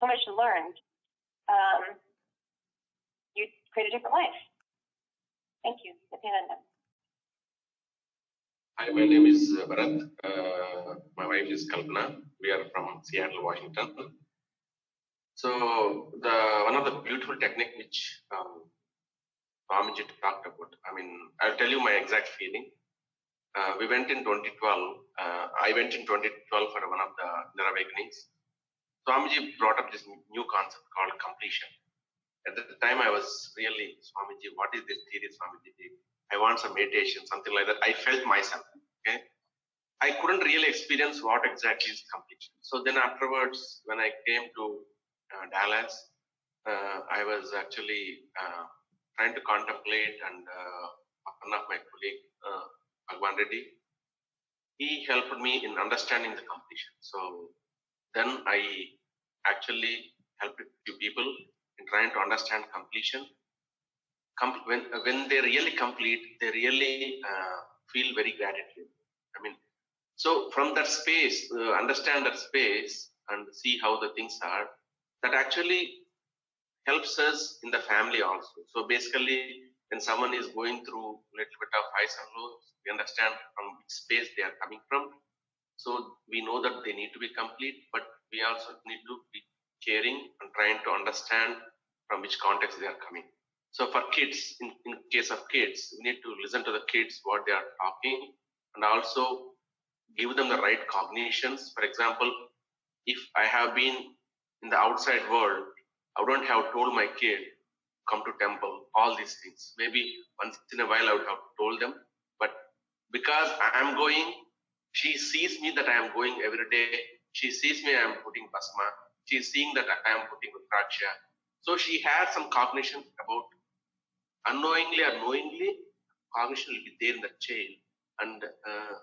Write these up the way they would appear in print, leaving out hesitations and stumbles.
so much learned, you create a different life. Thank you, Nithyananda. Hi, my name is Bharat. My wife is Kalpana. We are from Seattle, Washington. So one of the beautiful technique which Swamiji talked about. I mean, I'll tell you my exact feeling. We went in 2012. I went in 2012 for one of the inner awakenings. Swamiji brought up this new concept called completion. At the time, I was really, Swamiji, what is this theory, Swamiji? I want some meditation, something like that. I felt myself. Okay, I couldn't really experience what exactly is completion. So then afterwards, when I came to Dallas, I was actually trying to contemplate, and one of my colleagues, Bhagwan Reddy, he helped me in understanding the completion. So then I actually helped a few people in trying to understand completion. When they really complete, they really feel very gratitude. I mean, so from that space, understand that space and see how the things are, that actually helps us in the family also. So basically, when someone is going through a little bit of highs and lows, we understand from which space they are coming from. So we know that they need to be complete, but we also need to be caring and trying to understand from which context they are coming. So for kids, in case of kids, we need to listen to the kids, what they are talking, and also give them the right cognitions. For example, if I have been in the outside world, I wouldn't have told my kid, come to temple, all these things. Maybe once in a while I would have told them, but because I am going, she sees me that I am going every day. She sees me, I am putting basma. She is seeing that I am putting rudraksha. So she has some cognition about, unknowingly or knowingly, cognition will be there in the chain. And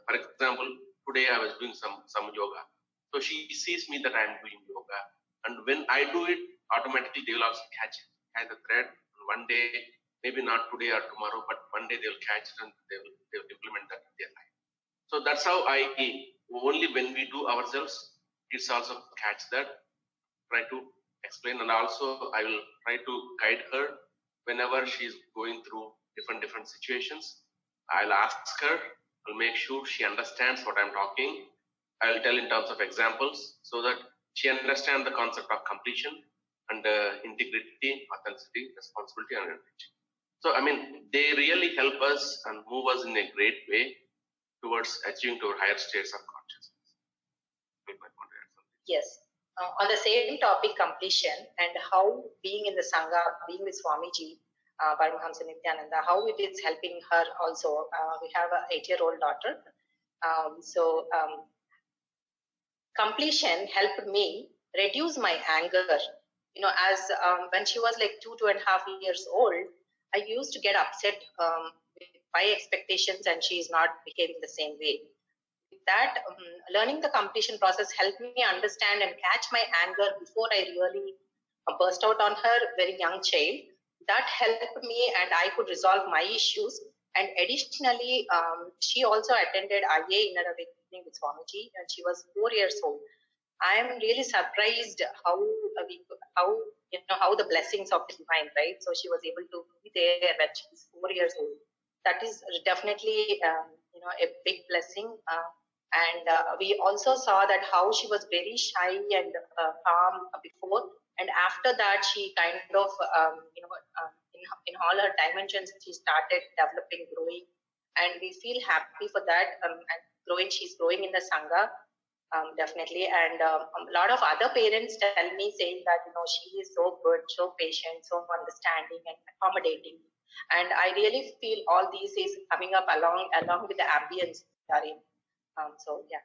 for example, today I was doing some yoga. So she sees me that I am doing yoga. And when I do it, automatically they will also catch the thread. And one day, maybe not today or tomorrow, but one day they will catch it and they will implement that in their life. So that's how only when we do ourselves, kids also catch that, try to explain. And also I will try to guide her whenever she is going through different situations. I'll ask her, I'll make sure she understands what I'm talking. I'll tell in terms of examples so that she understands the concept of completion and integrity, authenticity, responsibility, and enrichment. So, I mean, they really help us and move us in a great way towards achieving to higher states of consciousness. Yes. On the same topic, completion, and how being in the Sangha, being with Swamiji, Paramahamsa Nithyananda, how it is helping her also. We have an 8-year-old daughter. Completion helped me reduce my anger. You know, as when she was like 2.5 years old, I used to get upset with my expectations, and she is not behaving the same way. That learning the completion process helped me understand and catch my anger before I really burst out on her, very young child. That helped me, and I could resolve my issues. And additionally, she also attended IA Inner Awakening with Swamiji, and she was 4 years old. I am really surprised how the blessings of the divine, right? So she was able to be there when she was 4 years old. That is definitely a big blessing. And we also saw that how she was very shy and calm before, and after that she kind of in all her dimensions she started developing, growing, and we feel happy for that. And she's growing in the Sangha, definitely. And a lot of other parents tell me, saying that she is so good, so patient, so understanding and accommodating. And I really feel all these is coming up along with the ambience we are in. So yeah,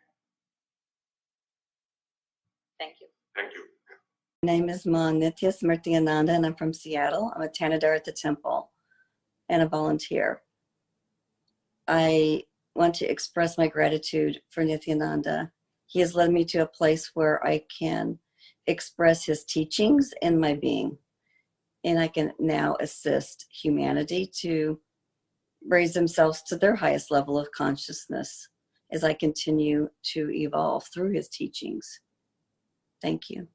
thank you. Thank you. My name is Nithya Nithyananda, and I'm from Seattle. I'm a Tanadar at the temple and a volunteer. I want to express my gratitude for Nithyananda. He has led me to a place where I can express his teachings in my being, and I can now assist humanity to raise themselves to their highest level of consciousness as I continue to evolve through his teachings. Thank you.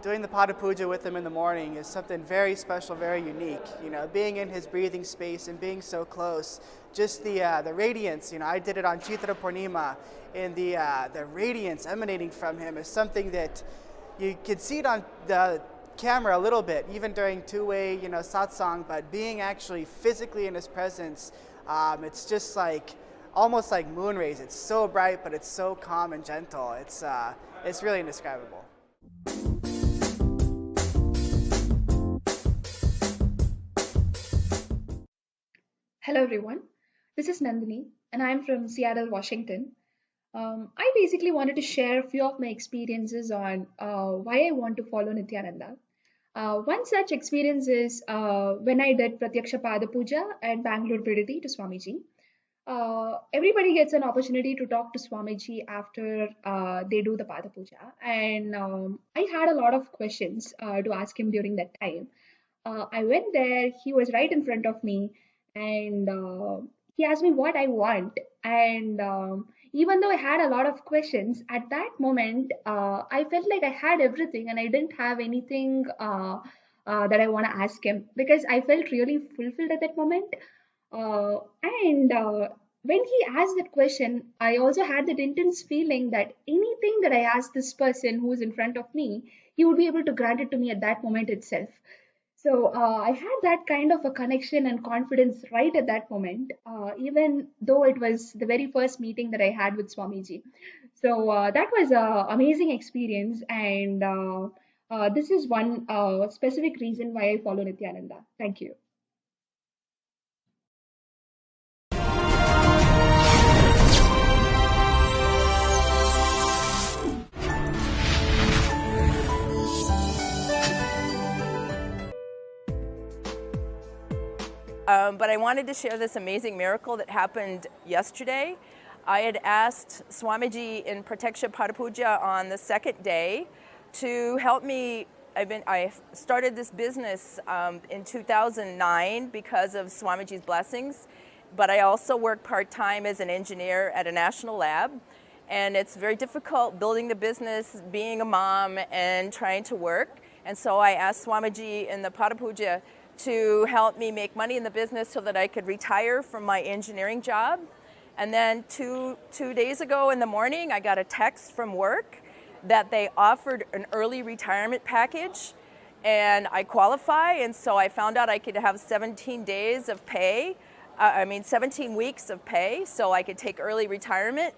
doing the Pada Puja with him in the morning is something very special, very unique. You know, being in his breathing space and being so close, just the radiance. You know, I did it on Chitra Purnima, and the radiance emanating from him is something that you could see it on the camera a little bit, even during two-way, you know, satsang. But being actually physically in his presence, it's just like almost like moon rays. It's so bright, but it's so calm and gentle. It's really indescribable. Hello everyone, this is Nandini and I'm from Seattle, Washington. I basically wanted to share a few of my experiences on why I want to follow Nithyananda. One such experience is when I did Pratyaksha Pada Puja at Bangalore Priditi to Swamiji. Everybody gets an opportunity to talk to Swamiji after they do the Pada Puja, and I had a lot of questions to ask him during that time. I went there, he was right in front of me, and he asked me what I want. And even though I had a lot of questions, at that moment, I felt like I had everything and I didn't have anything that I want to ask him, because I felt really fulfilled at that moment. And when he asked that question, I also had that intense feeling that anything that I asked this person who is in front of me, he would be able to grant it to me at that moment itself. So I had that kind of a connection and confidence right at that moment, even though it was the very first meeting that I had with Swamiji. So that was an amazing experience, and this is one specific reason why I follow Nithyananda. Thank you. But I wanted to share this amazing miracle that happened yesterday. I had asked Swamiji in Pratyaksha Pada Puja on the second day to help me. I started this business in 2009 because of Swamiji's blessings, but I also work part-time as an engineer at a national lab. And it's very difficult building the business, being a mom, and trying to work. And so I asked Swamiji in the Pada Puja to help me make money in the business so that I could retire from my engineering job. And then two days ago in the morning, I got a text from work that they offered an early retirement package, and I qualify, and so I found out I could have 17 days of pay, 17 weeks of pay, so I could take early retirement.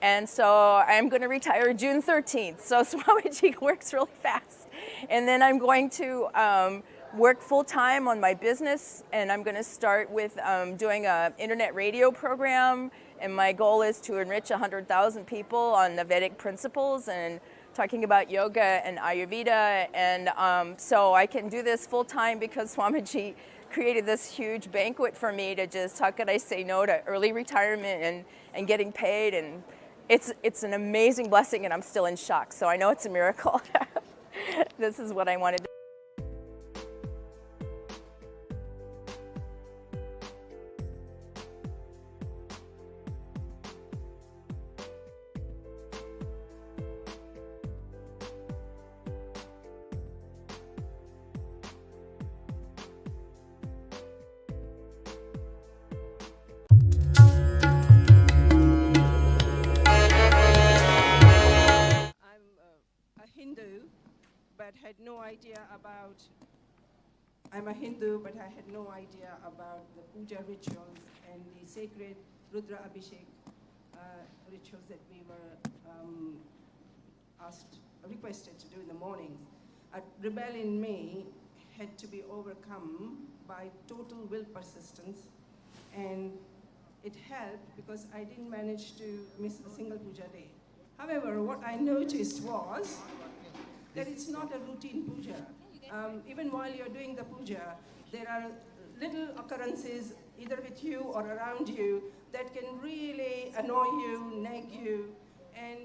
And so I'm going to retire June 13th. So Swamiji works really fast. And then I'm going to work full-time on my business, and I'm going to start with doing an internet radio program, and my goal is to enrich 100,000 people on the Vedic principles and talking about yoga and Ayurveda. And so I can do this full-time because Swamiji created this huge banquet for me to just, how could I say no to early retirement and getting paid. And it's an amazing blessing, and I'm still in shock, so I know it's a miracle. This is what I wanted to. I'm a Hindu, but I had no idea about the puja rituals and the sacred Rudra Abhishek rituals that we were requested to do in the mornings. A rebel in me had to be overcome by total will persistence, and it helped because I didn't manage to miss a single puja day. However, what I noticed was that it's not a routine puja. Even while you're doing the puja, there are little occurrences either with you or around you that can really annoy you, nag you, and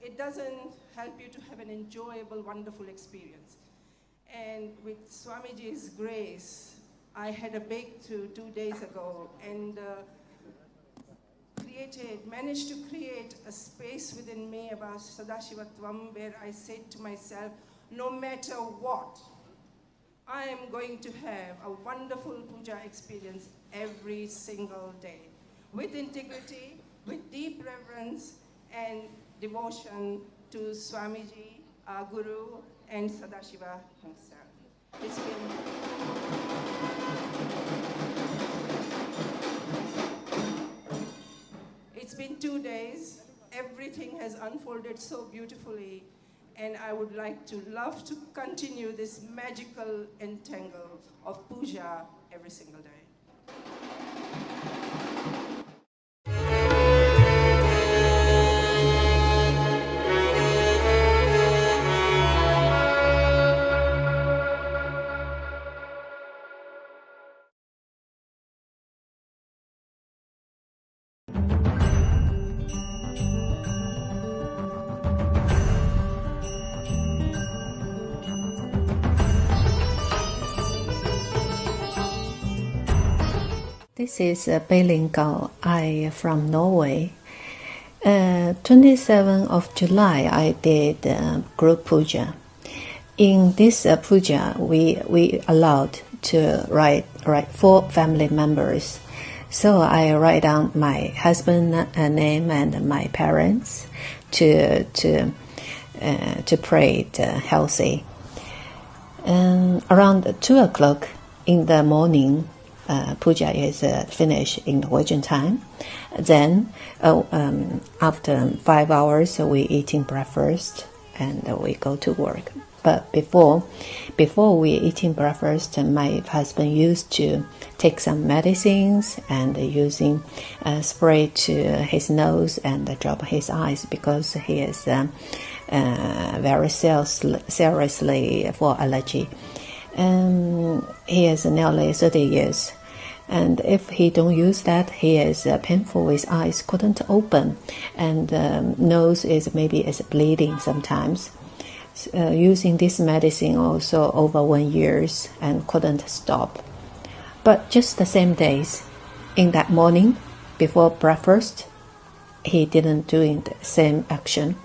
it doesn't help you to have an enjoyable, wonderful experience. And with Swamiji's grace, I had a breakthrough 2 days ago and managed to create a space within me about Sadashivatvam, where I said to myself, no matter what. I am going to have a wonderful puja experience every single day, with integrity, with deep reverence and devotion to Swamiji, our Guru, and Sadashiva himself. It's been 2 days. Everything has unfolded so beautifully, and I would love to continue this magical entangle of puja every single day. This is Beilin Gao. I from Norway. 27th of July, I did group puja. In this puja, we allowed to write 4 family members. So I write down my husband name and my parents to pray healthy. Around 2 o'clock in the morning, puja is finished in Norwegian time. Then after 5 hours, we eating breakfast and we go to work. But before we eating breakfast, my husband used to take some medicines and using spray to his nose and drop his eyes because he is very seriously for allergy. He is nearly 30 years. And if he don't use that, he is painful. His eyes couldn't open, and nose is bleeding sometimes. Using this medicine also over 1 year and couldn't stop. But just the same days, in that morning before breakfast, he didn't doing the same action.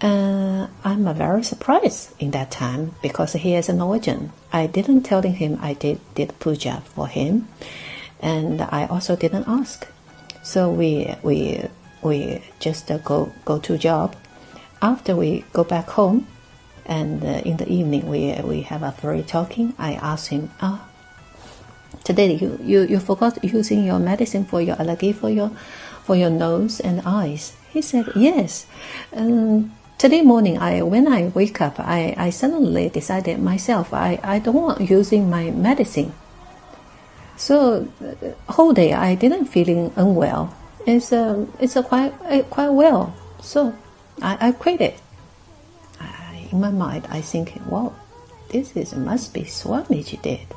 I'm very surprised in that time because he is a Norwegian. I didn't tell him I did puja for him, and I also didn't ask. So we just go to job. After we go back home, and in the evening we have a free talking. I asked him, today you forgot using your medicine for your allergy for your nose and eyes. He said yes. Today morning, when I wake up, I suddenly decided myself I don't want using my medicine. So whole day I didn't feeling unwell. It's quite well. So I quit it. In my mind, I think, wow, this must be Swamiji did,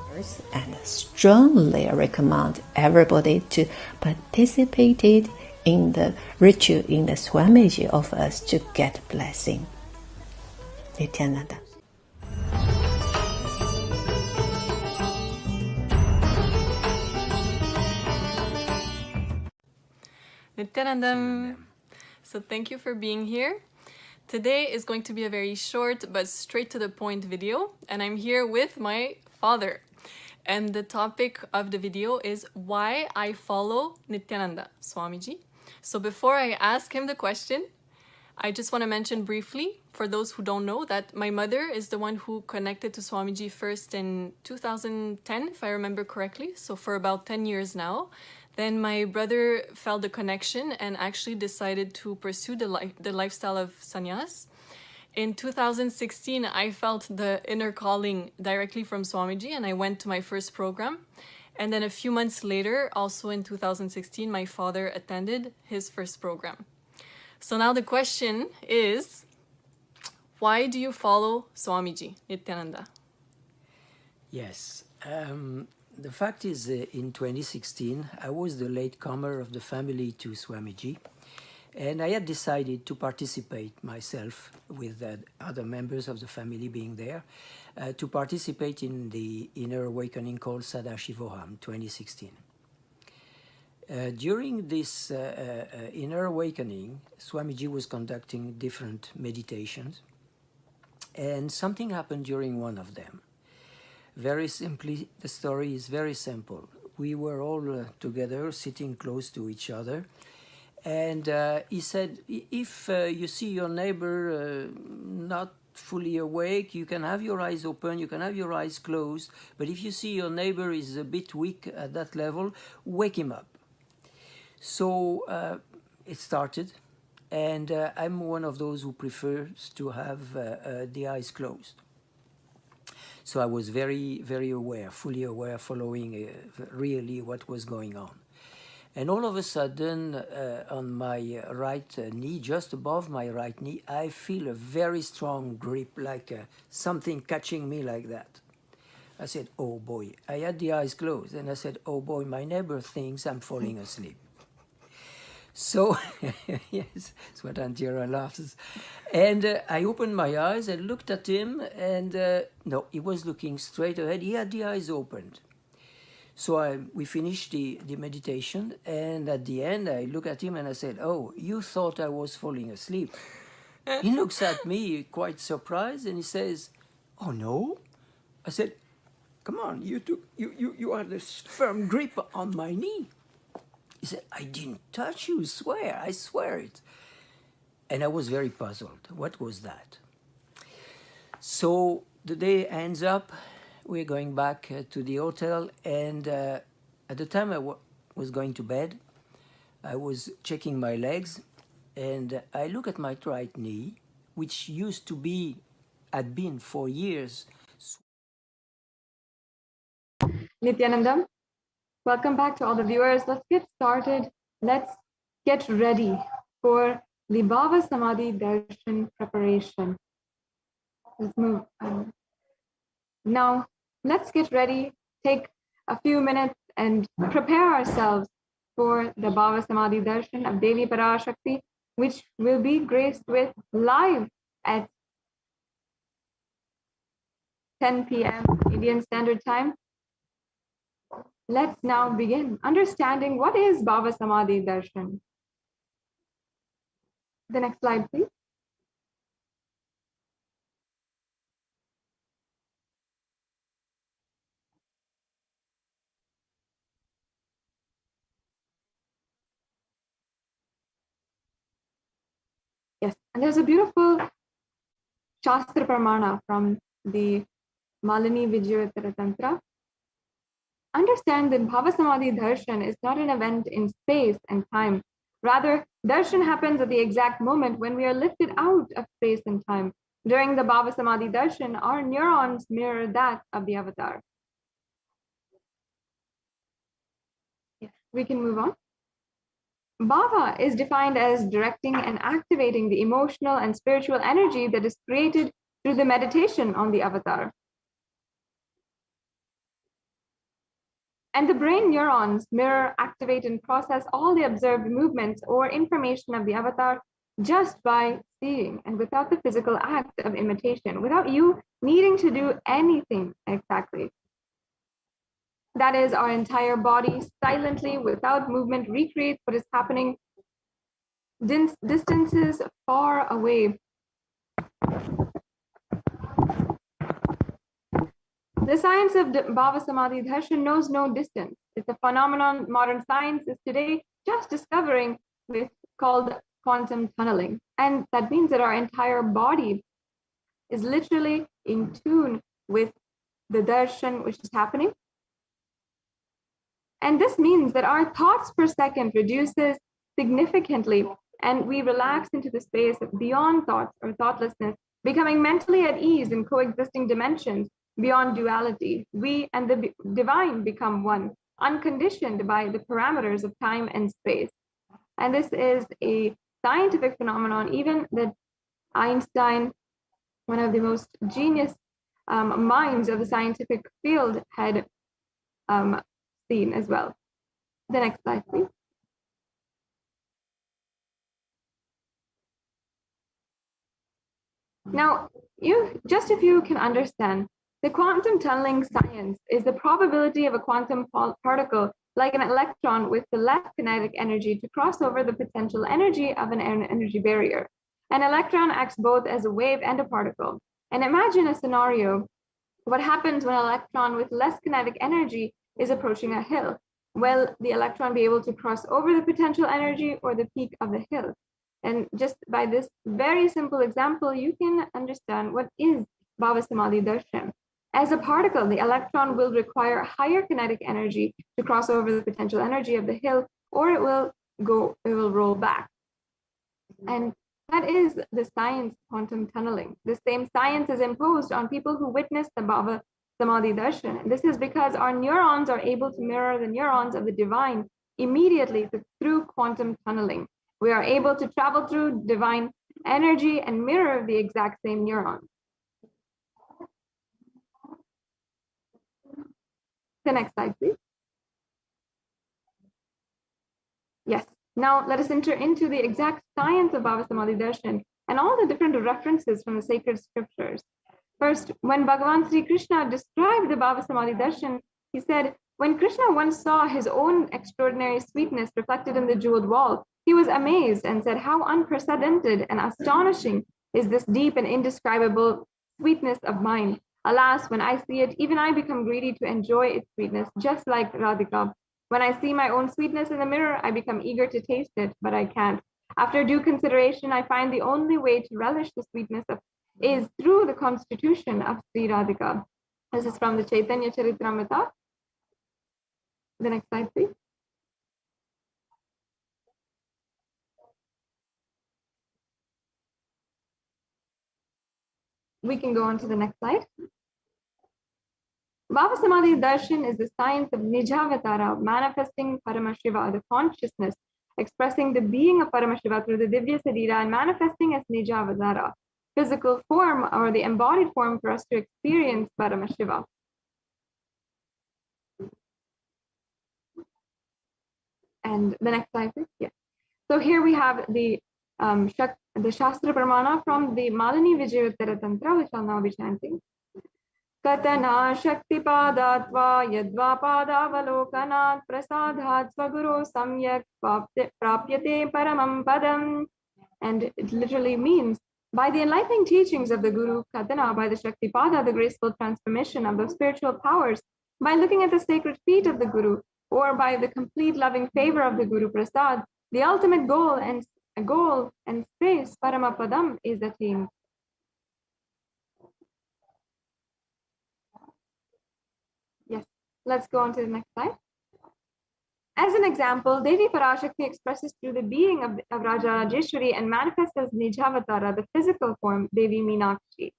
and strongly recommend everybody to participate in the ritual in the Swamiji of us to get blessing. Nithyananda. Nithyanandam. So thank you for being here. Today is going to be a very short but straight to the point video, and I'm here with my father. And the topic of the video is why I follow Nithyananda Swamiji. So before I ask him the question, I just want to mention briefly, for those who don't know, that my mother is the one who connected to Swamiji first in 2010, if I remember correctly, so for about 10 years now. Then my brother felt the connection and actually decided to pursue the lifestyle of sannyas. In 2016, I felt the inner calling directly from Swamiji, and I went to my first program. And then a few months later, also in 2016, my father attended his first program. So now the question is, why do you follow Swamiji, Nithyananda? Yes. The fact is, in 2016, I was the latecomer of the family to Swamiji, and I had decided to participate myself, with other members of the family being there, to participate in the inner awakening called Sadashivoham 2016. During this inner awakening, Swamiji was conducting different meditations, And something happened during one of them. Very simply, the story is very simple. We were all together, sitting close to each other. And he said, if you see your neighbor not fully awake, you can have your eyes open, you can have your eyes closed. But if you see your neighbor is a bit weak at that level, wake him up. So it started. And I'm one of those who prefers to have the eyes closed. So I was very, very aware, fully aware, following really what was going on. And all of a sudden, on my right knee, just above my right knee, I feel a very strong grip, like something catching me like that. I said, oh boy. I had the eyes closed, and I said, oh boy, my neighbor thinks I'm falling asleep. So, yes, that's what Antira laughs. And I opened my eyes and looked at him, and no, he was looking straight ahead. He had the eyes opened. So we finished the meditation, and at the end, I look at him and I said, oh, you thought I was falling asleep. He looks at me quite surprised, and he says, oh, no? I said, come on, you had this firm grip on my knee. He said, I didn't touch you, I swear it. And I was very puzzled. What was that? So the day ends up, we're going back to the hotel, and at the time I was going to bed, I was checking my legs, and I look at my right knee, which had been for years. Nithyananda, welcome back to all the viewers. Let's get started. Let's get ready for the Bhava Samadhi Darshan preparation. Let's move on. Now, let's get ready, take a few minutes and prepare ourselves for the Bhava Samadhi Darshan of Devi Parashakti, which will be graced with live at 10 p.m. Indian Standard Time. Let's now begin understanding what is Bhava Samadhi Darshan. The next slide, please. Yes, and there's a beautiful Shastra Pramana from the Malini Vijayottara Tantra. Understand that Bhava Samadhi Darshan is not an event in space and time. Rather, darshan happens at the exact moment when we are lifted out of space and time. During the Bhava Samadhi Darshan, our neurons mirror that of the avatar. Yes, we can move on. Bhava is defined as directing and activating the emotional and spiritual energy that is created through the meditation on the avatar. And the brain neurons mirror, activate, and process all the observed movements or information of the avatar just by seeing and without the physical act of imitation, without you needing to do anything exactly. That is, our entire body silently, without movement, recreates what is happening distances far away. The science of Bhava Samadhi Darshan knows no distance. It's a phenomenon modern science is today just discovering, called quantum tunneling. And that means that our entire body is literally in tune with the darshan which is happening. And this means that our thoughts per second reduces significantly, and we relax into the space beyond thoughts or thoughtlessness, becoming mentally at ease in coexisting dimensions beyond duality. We and the divine become one, unconditioned by the parameters of time and space. And this is a scientific phenomenon, even that Einstein, one of the most genius minds of the scientific field, had seen as well. The next slide, please. Now, if you can understand, the quantum tunneling science is the probability of a quantum particle, like an electron with the less kinetic energy, to cross over the potential energy of an energy barrier. An electron acts both as a wave and a particle. And imagine a scenario. What happens when an electron with less kinetic energy is approaching a hill? Will the electron be able to cross over the potential energy or the peak of the hill? And just by this very simple example, you can understand what is Bhava Samadhi Darshan. As a particle, the electron will require higher kinetic energy to cross over the potential energy of the hill, or it will roll back. And that is the science of quantum tunneling. The same science is imposed on people who witness the Bhava Samadhi Darshan. And this is because our neurons are able to mirror the neurons of the divine immediately through quantum tunneling. We are able to travel through divine energy and mirror the exact same neurons. The next slide, please. Yes. Now let us enter into the exact science of Bhava Samadhi Darshan and all the different references from the sacred scriptures. First, when Bhagavan Sri Krishna described the Bhava Samadhi Darshan, he said, when Krishna once saw his own extraordinary sweetness reflected in the jeweled wall, he was amazed and said, how unprecedented and astonishing is this deep and indescribable sweetness of mine. Alas, when I see it, even I become greedy to enjoy its sweetness, just like Radhika. When I see my own sweetness in the mirror, I become eager to taste it, but I can't. After due consideration, I find the only way to relish the sweetness is through the constitution of Sri Radhika. This is from the Chaitanya Charitamrita. The next slide, please. We can go on to the next slide. Bhava Samadhi Darshan is the science of Nijavatara, manifesting Paramashiva, the consciousness, expressing the being of Paramashiva through the Divya Sarira and manifesting as Nijavatara, physical form or the embodied form for us to experience Paramashiva. And the next slide, please. Yeah. So here we have the Shastra Pramana from the Malini Vijayottara Tantra, which I'll now be chanting. Katana Shakti Padatva Yadva Padavalokanat Prasadhat Svaguru Samyak Prapyate Paramam Padam. And it literally means, by the enlightening teachings of the Guru Katana, by the Shakti Pada, the graceful transformation of the spiritual powers, by looking at the sacred feet of the Guru, or by the complete loving favor of the Guru Prasad, the ultimate goal and space, Paramapadam, is attained. Yes, let's go on to the next slide. As an example, Devi Parashakti expresses through the being of Raja Rajeshwari and manifests as Nijavatara, the physical form, Devi Meenakshi.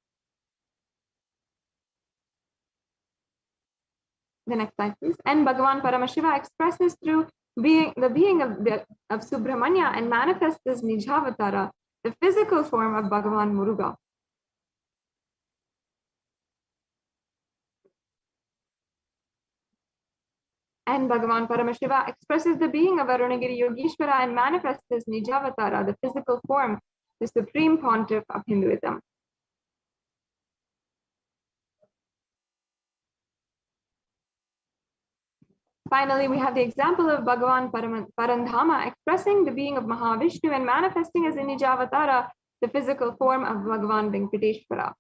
The next slide, please. And Bhagavan Paramashiva expresses through the being of Subramanya and manifests as Nijavatara, the physical form of Bhagavan Muruga. And Bhagavan Paramashiva expresses the being of Arunagiri Yogeshwara and manifests as Nijavatara, the physical form, the supreme pontiff of Hinduism. Finally, we have the example of Bhagavan Parandhama expressing the being of Mahavishnu and manifesting as Nijavatara, the physical form of Bhagavan Venkateshwara.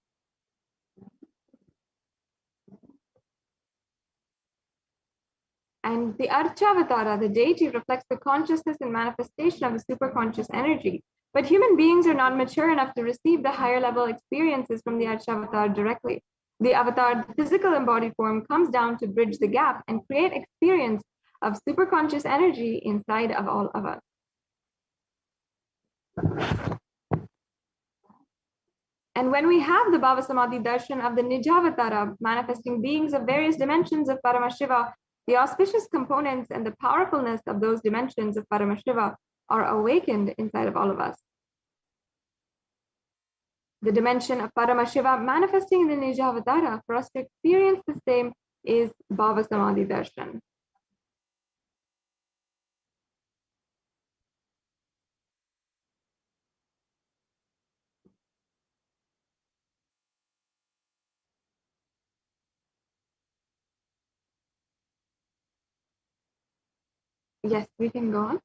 And the Archavatara, the deity, reflects the consciousness and manifestation of the superconscious energy. But human beings are not mature enough to receive the higher level experiences from the Archavatar directly. The avatar, the physical embodied form, comes down to bridge the gap and create experience of superconscious energy inside of all of us. And when we have the Bhava Samadhi Darshan of the Nijavatara, manifesting beings of various dimensions of Paramashiva, the auspicious components and the powerfulness of those dimensions of Paramashiva are awakened inside of all of us. The dimension of Paramashiva manifesting in the Nijavatara, for us to experience the same, is Bhava Samadhi Darshan. Yes, we can go on.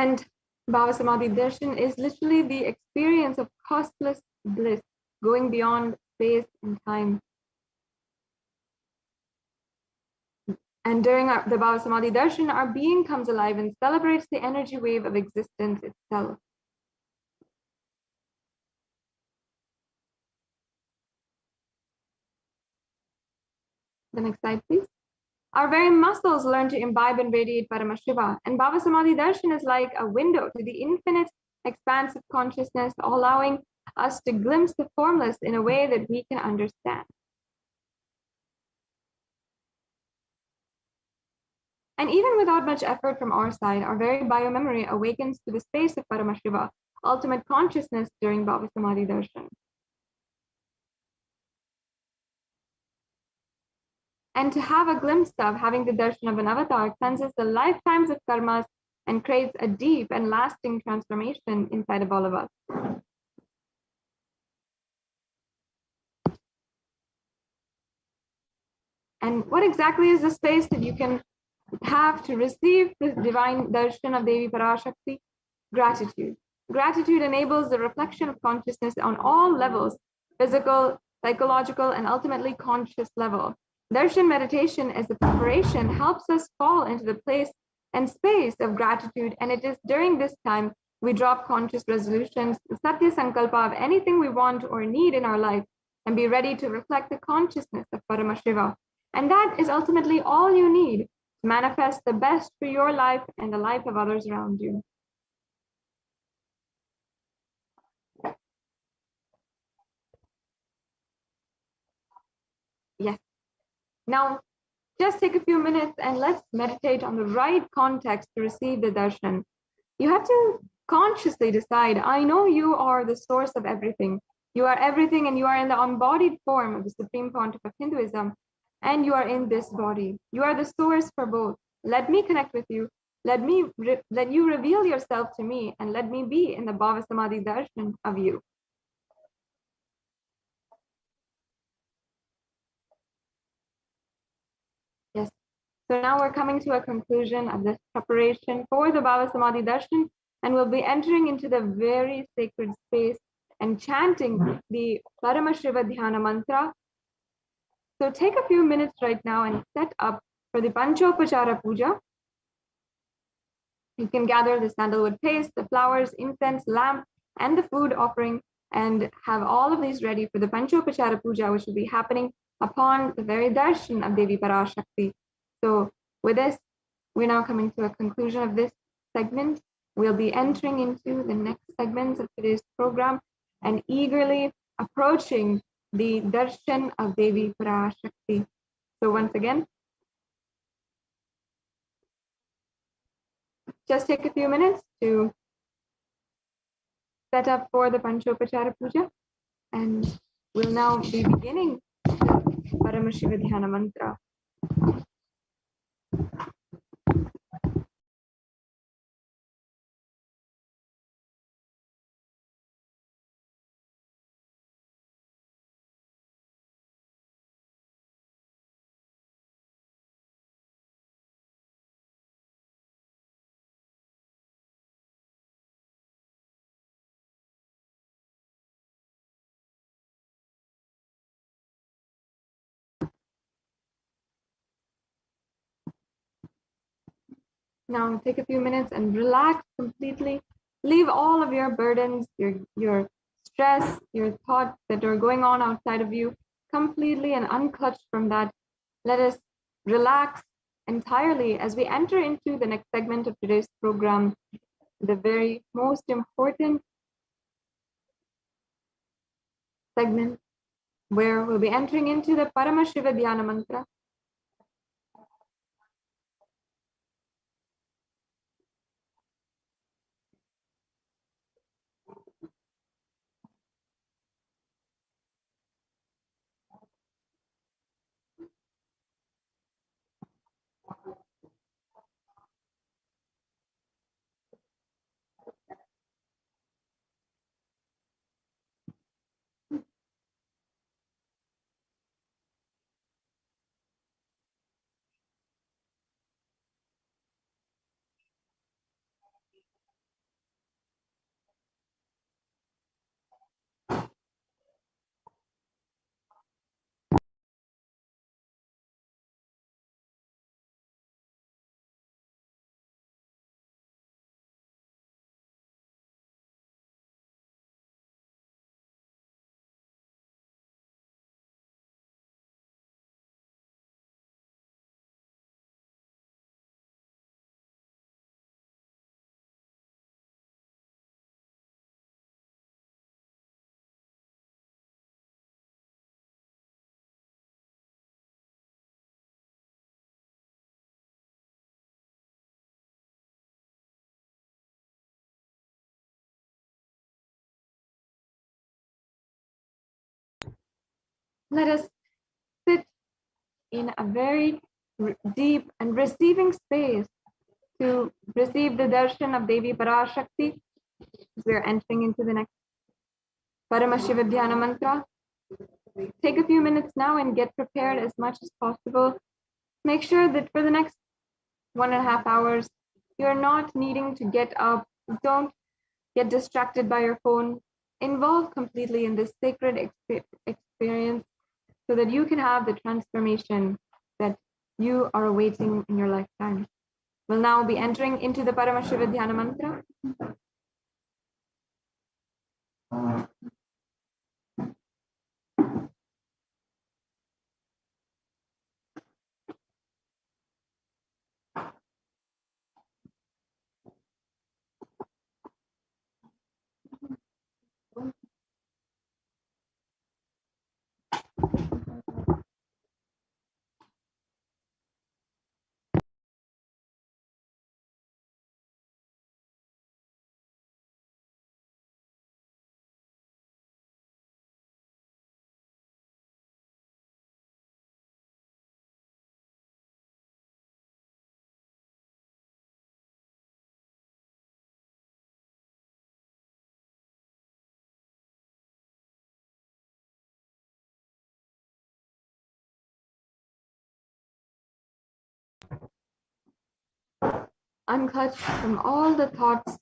And Bhava Samadhi Darshan is literally the experience of costless bliss, going beyond space and time. And during the Bhava Samadhi Darshan, our being comes alive and celebrates the energy wave of existence itself. The next slide, please. Our very muscles learn to imbibe and radiate Paramashiva, and Bhava Samadhi Darshan is like a window to the infinite expanse of consciousness, allowing us to glimpse the formless in a way that we can understand. And even without much effort from our side, our very biomemory awakens to the space of Paramashiva, ultimate consciousness during Bhava Samadhi Darshan. And to have a glimpse of having the darshan of an avatar cleanses the lifetimes of karmas and creates a deep and lasting transformation inside of all of us. And what exactly is the space that you can have to receive the divine darshan of Devi Parashakti? Gratitude. Gratitude enables the reflection of consciousness on all levels, physical, psychological, and ultimately conscious level. Darshan meditation as a preparation helps us fall into the place and space of gratitude, and it is during this time we drop conscious resolutions, the Satya Sankalpa of anything we want or need in our life, and be ready to reflect the consciousness of Paramashiva. And that is ultimately all you need to manifest the best for your life and the life of others around you. Yes. Now, just take a few minutes and let's meditate on the right context to receive the darshan. You have to consciously decide, I know you are the source of everything. You are everything, and you are in the embodied form of the Supreme Pontiff of Hinduism, and you are in this body. You are the source for both. Let me connect with you. Let you reveal yourself to me, and let me be in the Bhava Samadhi darshan of you. Yes. So now we're coming to a conclusion of this preparation for the Bhava Samadhi Darshan, and we'll be entering into the very sacred space and chanting the Paramashiva Dhyana mantra. So take a few minutes right now and set up for the Panchopachara Puja. You can gather the sandalwood paste, the flowers, incense, lamp, and the food offering, and have all of these ready for the Panchopachara Puja, which will be happening upon the very darshan of Devi Parashakti. So with this, we're now coming to a conclusion of this segment. We'll be entering into the next segments of today's program and eagerly approaching the darshan of Devi Parashakti. So once again, just take a few minutes to set up for the Panchopachara Puja, and we'll now be beginning the Paramashiva Dhyana mantra. Now take a few minutes and relax completely. Leave all of your burdens, your stress, your thoughts that are going on outside of you completely and unclutched from that. Let us relax entirely as we enter into the next segment of today's program, the very most important segment where we'll be entering into the Paramashiva Dhyana mantra. let us sit in a very deep and receiving space to receive the darshan of Devi Parashakti. We are entering into the next Paramashivoham mantra. Take a few minutes now and get prepared as much as possible. Make sure that for the next 1.5 hours, you're not needing to get up. Don't get distracted by your phone. Involve completely in this sacred experience so that you can have the transformation that you are awaiting in your lifetime. We'll now be entering into the Paramashivoham mantra. Unclutch from all the thoughts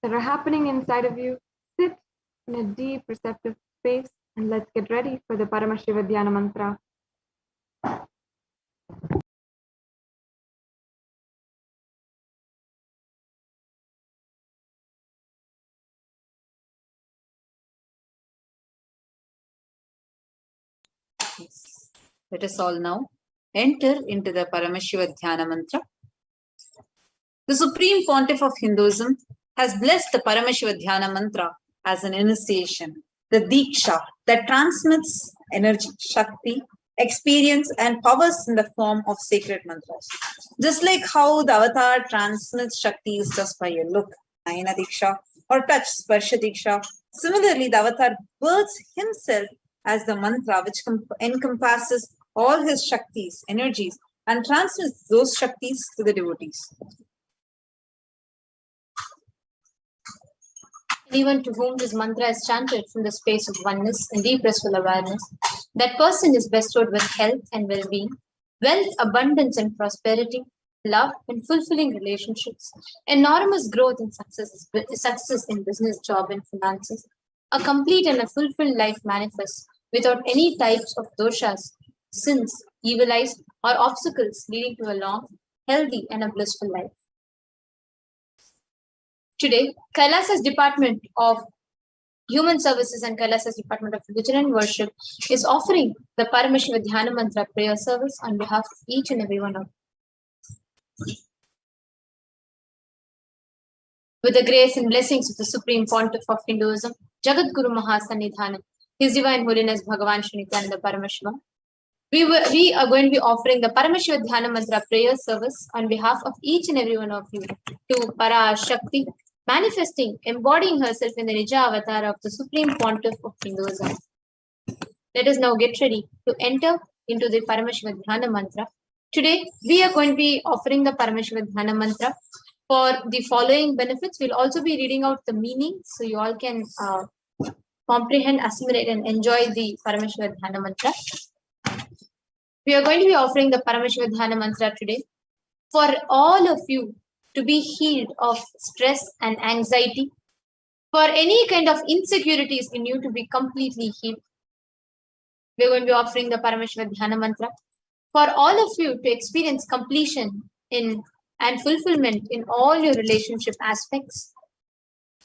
that are happening inside of you. Sit in a deep, receptive space, and let's get ready for the Paramashivoham mantra. Let us all now enter into the Paramashivoham mantra. The Supreme Pontiff of Hinduism has blessed the Paramashivoham mantra as an initiation, the Diksha that transmits energy, Shakti, experience and powers in the form of sacred mantras. Just like how the avatar transmits Shakti just by a look, Nayana Diksha, or touch, Sparsha Diksha. Similarly, the avatar births himself as the mantra which encompasses all his Shaktis, energies, and transmits those Shaktis to the devotees. Anyone to whom this mantra is chanted from the space of oneness and deep restful awareness, that person is bestowed with health and well-being, wealth, abundance and prosperity, love and fulfilling relationships, enormous growth and success in business, job and finances, a complete and a fulfilled life manifest without any types of doshas, sins, evil eyes or obstacles leading to a long, healthy and a blissful life. Today, Kailasa's Department of Human Services and Kailasa's Department of Religion and Worship is offering the Paramashivoham mantra prayer service on behalf of each and every one of you. With the grace and blessings of the Supreme Pontiff of Hinduism, Jagat Guru Mahasannidhanam, His Divine Holiness Bhagavan Shri Nithyananda Paramashivam, we are going to be offering the Paramashivoham mantra prayer service on behalf of each and every one of you to Parashakti, manifesting, embodying herself in the Nija avatar of the Supreme Pontiff of Hinduism. Let us now get ready to enter into the Paramashivoham mantra. Today, we are going to be offering the Paramashivoham mantra for the following benefits. We'll also be reading out the meaning so you all can comprehend, assimilate, and enjoy the Paramashivoham mantra. We are going to be offering the Paramashivoham mantra today for all of you to be healed of stress and anxiety, for any kind of insecurities in you to be completely healed. We are going to be offering the Paramashivoham mantra for all of you to experience completion in and fulfillment in all your relationship aspects,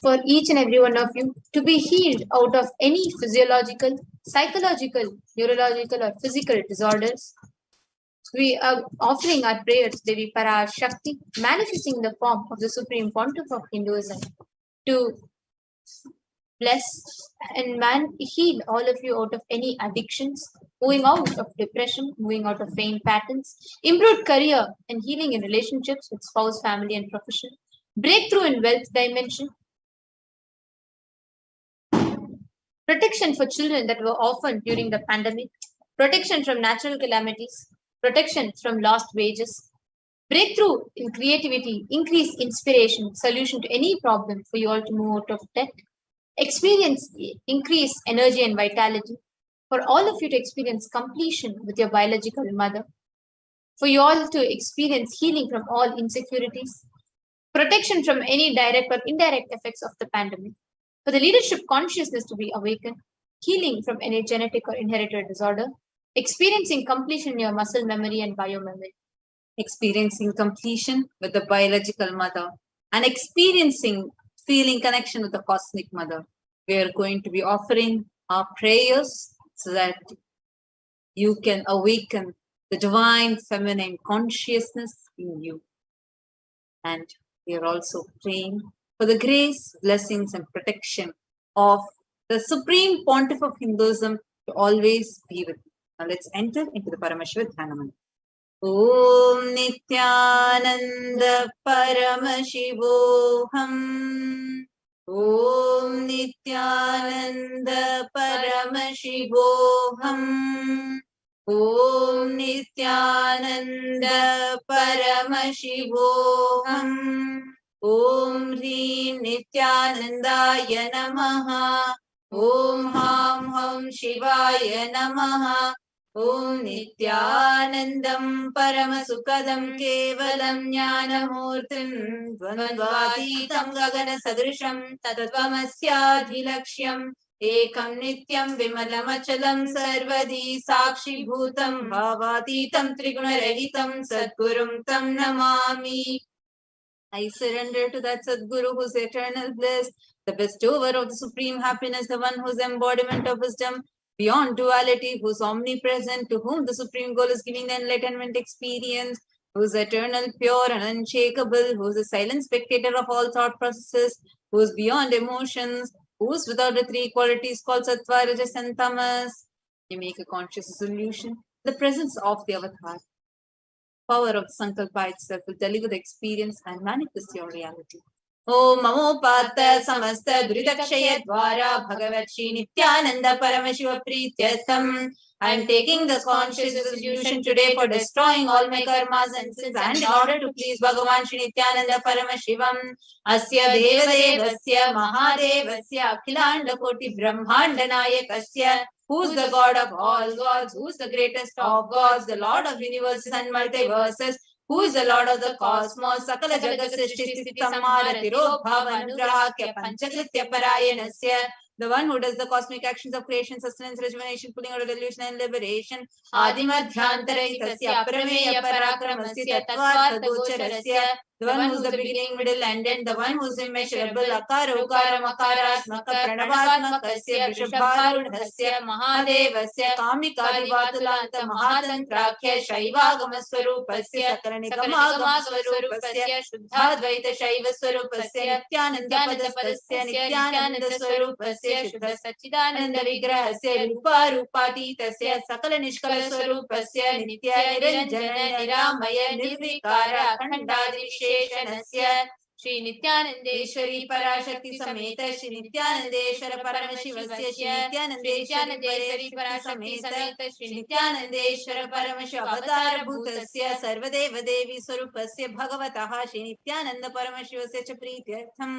for each and every one of you to be healed out of any physiological, psychological, neurological or physical disorders. We are offering our prayers, Devi Parashakti, manifesting the form of the Supreme Pontiff of Hinduism, to bless and heal all of you out of any addictions, moving out of depression, moving out of pain patterns, improved career and healing in relationships with spouse, family and profession, breakthrough in wealth dimension, protection for children that were orphaned during the pandemic, protection from natural calamities, protection from lost wages, breakthrough in creativity, increase inspiration, solution to any problem for you all to move out of debt, experience increase energy and vitality, for all of you to experience completion with your biological mother, for you all to experience healing from all insecurities, protection from any direct or indirect effects of the pandemic, for the leadership consciousness to be awakened, healing from any genetic or inherited disorder, experiencing completion in your muscle memory and biomemory, experiencing completion with the biological mother, and experiencing feeling connection with the cosmic mother. We are going to be offering our prayers so that you can awaken the divine feminine consciousness in you. And we are also praying for the grace, blessings, and protection of the Supreme Pontiff of Hinduism to always be with you. Now let's enter into the Paramashivoham. Om Nithyananda Paramashivoham. Om Nithyananda Paramashivoham. Om Nithyananda Paramashivoham. Om Hri Nithyanandaya Namaha. Om Ham Ham Shivaya Namaha. Om Nithyanandam Paramasukadam Kevalam Jnanamurtim Dvandvatitam Gagana Sadrisham Tattvamasyaadhilaksham Ekam Nityam Vimalamachalam Sarvadi Sakshi Bhutam Bhavatitam Trigunarehitam Sadgurum Tam Namami. I surrender to that Sadguru who is eternal bliss, the bestower of the supreme happiness, the one whose embodiment of wisdom beyond duality, who is omnipresent, to whom the supreme goal is giving the enlightenment experience, who is eternal, pure, and unshakable, who is a silent spectator of all thought processes, who is beyond emotions, who is without the three qualities called Sattva, Rajas, and Tamas. You make a conscious solution. The presence of the avatar, power of Sankalpa itself will deliver the experience and manifest your reality. Om Mamo Pata Samasta Duridakshaya Dwara Bhagavat Shri Nithyananda Paramashiva Prityasam. I am taking this conscious resolution today for destroying all my karmas and sins and in order to please Bhagavan Shri Nithyananda Paramashivam. Asya Devadevasya Mahadevasya Akhilanda Koti Brahmanda Nayakasya. Who is the God of all gods? Who is the greatest of gods? The Lord of universes and multiverses. Who is the Lord of the cosmos? Sakala Jagat Srishti Sthiti Samhara Tirobhava Anugrahakya Panchakritya Parayanasya. The one who does the cosmic actions of creation, sustenance, rejuvenation, pulling out of delusion and liberation. Adimadhyantarahitasya Prameya Parakramasya Tattvartha Gocharasya. The one who is the beginning, middle, and end. The one who is immeasurable. Akara Ukara Makaratmaka Pranavaatmakasya Vrishabharudhasya Mahadevasya Kamikadivatulanta Mahatantrakhya Shaivagama Swarupasya Sakalanikama Swarupasya Shuddhadvaita Shaiva Swarupasya Nityananda Padastasya Nityananda Swarupasya Shuddha Satchidananda Vigrahasya Rupa Rupatitasya Sakala Nishkala Swarupasya Nitya Niranjana Niramaya Nirvikara Akhandadi Visheshanasya Shri Nithyanandeshwari Parashakti Sameta Shri Nithyanandeshwara Paramashivasya Shri Nithyanandeshwari Parashakti Sameta Shri Nithyanandeshwara Paramashiva Avatara Bhutasya Sarvadeva Devi Swarupasya Bhagavataha Shri Nithyananda Paramashivasya Cha Prityartham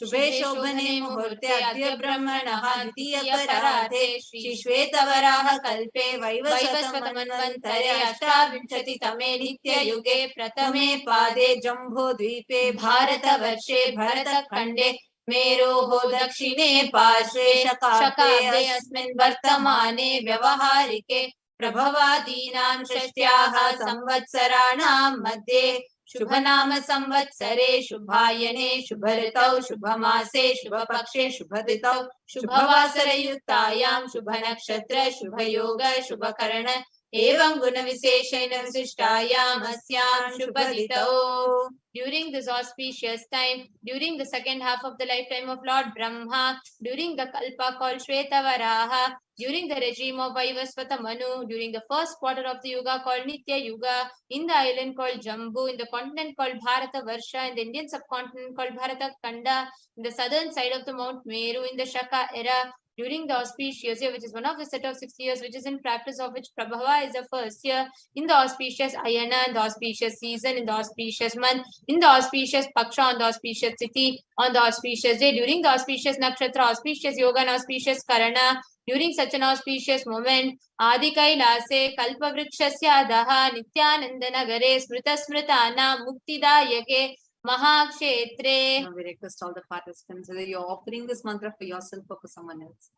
Shubhe Shobhane Muhurte Adya Brahmanaha Dvitiya Paradhe Shri Shvetavaraha Kalpe Vaivasvatamanvantare Ashtavinshati Tame Nitya Yuge Pratame Pade Jambho Dvipe Bharatavarshे Bharatkhande मेरोः दक्षिणे पार्श्वे शकाब्दे अस्मिन् वर्तमाने व्यवहारिके प्रभवादीनां षष्ट्याः संवत्सराणां मध्ये शुभनाम संवत्सरे शुभायने शुभऋतौ शुभमासे शुभपक्षे शुभतिथौ शुभवासरयुक्तायां शुभनक्षत्र शुभयोग शुभकर्ण एवं गुणविशेषेण विशिष्टायाम् अस्यां शुभतिथौ. During this auspicious time, during the second half of the lifetime of Lord Brahma, during the Kalpa called Shvetavaraha, during the regime of Vaivasvata Manu, during the first quarter of the Yuga called Nitya Yuga, in the island called Jambu, in the continent called Bharata Varsha, in the Indian subcontinent called Bharata Khanda, in the southern side of the Mount Meru, in the Shaka era, during the auspicious year, which is one of the set of 60 years, which is in practice of which Prabhava is the first year, in the auspicious Ayana, in the auspicious season, in the auspicious month, in the auspicious Paksha, on the auspicious Tithi, on the auspicious day, during the auspicious Nakshatra, auspicious Yoga, and auspicious Karana, during such an auspicious moment, Adi Kailase, Kalpavrikshasya Daha, Nithyananda Nagare, Smrita Smritana, Muktidayake, Mahakshetre. Now we request all the participants whether you're offering this mantra for yourself or for someone else.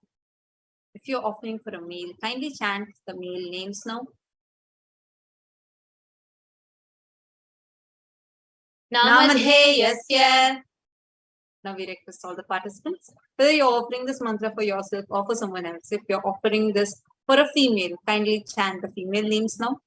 If you're offering for a male, kindly chant the male names now. Namadheyasya. Now we request all the participants whether you're offering this mantra for yourself or for someone else. If you're offering this for a female, kindly chant the female names now.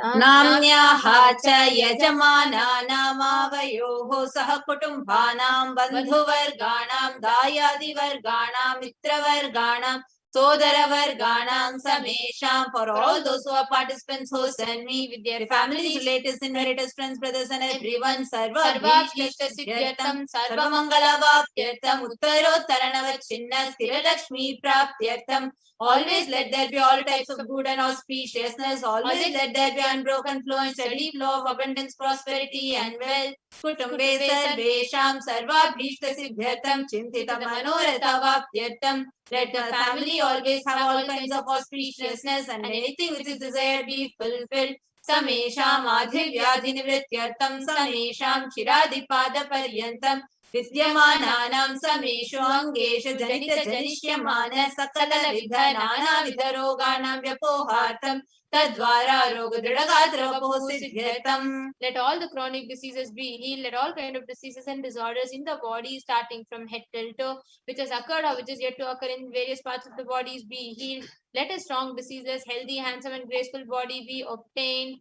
Namnyaha cha yajamana namavayoho saha kutumbhanam bandhuvarganam dayadivarganam mitravarganam sodaravarganam samesham. For all those who are participants who send me with their families, relatives, inheritors, friends, brothers and everyone, sarvabhishtasthyatam sarvamangalavapyartam uttarottaranavachinna sthiralakshmi prapyartam. Always let there be all types of good and auspiciousness. Always let there be unbroken flow and steady flow of abundance, prosperity and wealth. Kutumbe sarvesham sarvabhishtasthyatam chintitam manoratavapyartam. Let the family always have all kinds of auspiciousness and anything which is desired be fulfilled. Samesham adhivyadhinivrityartam samesham chiradipada Vidyamananam sameshu angeshu janita janishyamana sakala vidha nana vidharoganam vyapohartam tadvara rogadridagadravaposidhyatam. Let all the chronic diseases be healed. Let all kind of diseases and disorders in the body starting from head till toe, which has occurred or which is yet to occur in various parts of the bodies be healed. Let a strong, diseaseless, healthy, handsome and graceful body be obtained.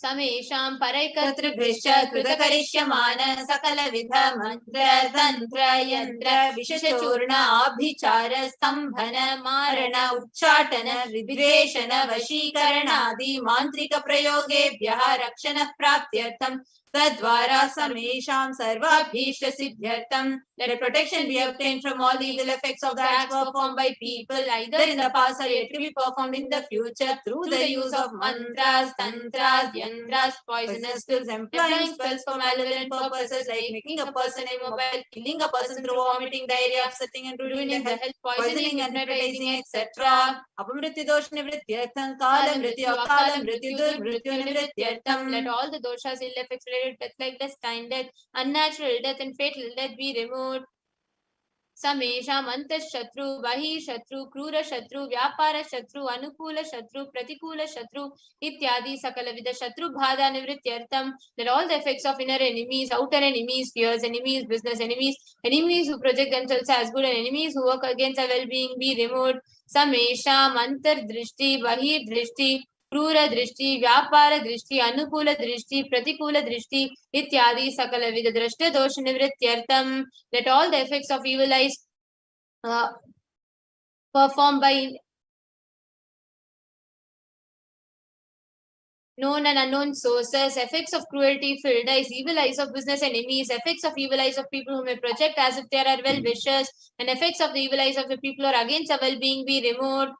Samesham paraikatribhisha krutakarishyamana sakala vidha mantra tantra yantra vishachurna abhichara stambhana marana uchchatana vidveshana vashikarana adi mantrika prayogebhyaha rakshana praptyartham tadvara samesham sarvabhishta siddhyartham. Let a protection be obtained from all the evil effects of the acts performed by people either in the past or yet to be performed in the future through the use of mantras, tantras, yantras, poisonous pills, employing spells for malevolent purposes like making a person immobile, killing a person through vomiting, diarrhea, upsetting and ruining the health, poisoning, hypnotizing, etc. Apamrityu dosh nivrityartham kala mrityu akala mrityu dur mrityu nivrityartham. Let all the doshas, ill effects related death like destined death, unnatural death and fatal death be removed. Samesham antashatru, bahi shatru, krura shatru, vyapara shatru, anukula shatru, pratikula shatru, ityadi sakala vida shatru bhada nivrityartham. Let all the effects of inner enemies, outer enemies, fears enemies, business enemies, enemies who project themselves as good and enemies who work against our well-being be removed. Samesham antar drishti, bahi drishti, krura drishti, vyapara drishti, anukula drishti, pratikula drishti, ityadi sakala vida drashta dosh nivrityartham. Let all the effects of evil eyes performed by known and unknown sources, effects of cruelty, filled eyes, evil eyes of business enemies, effects of evil eyes of people who may project as if they are well-wishers, and effects of the evil eyes of the people who are against our well-being be removed.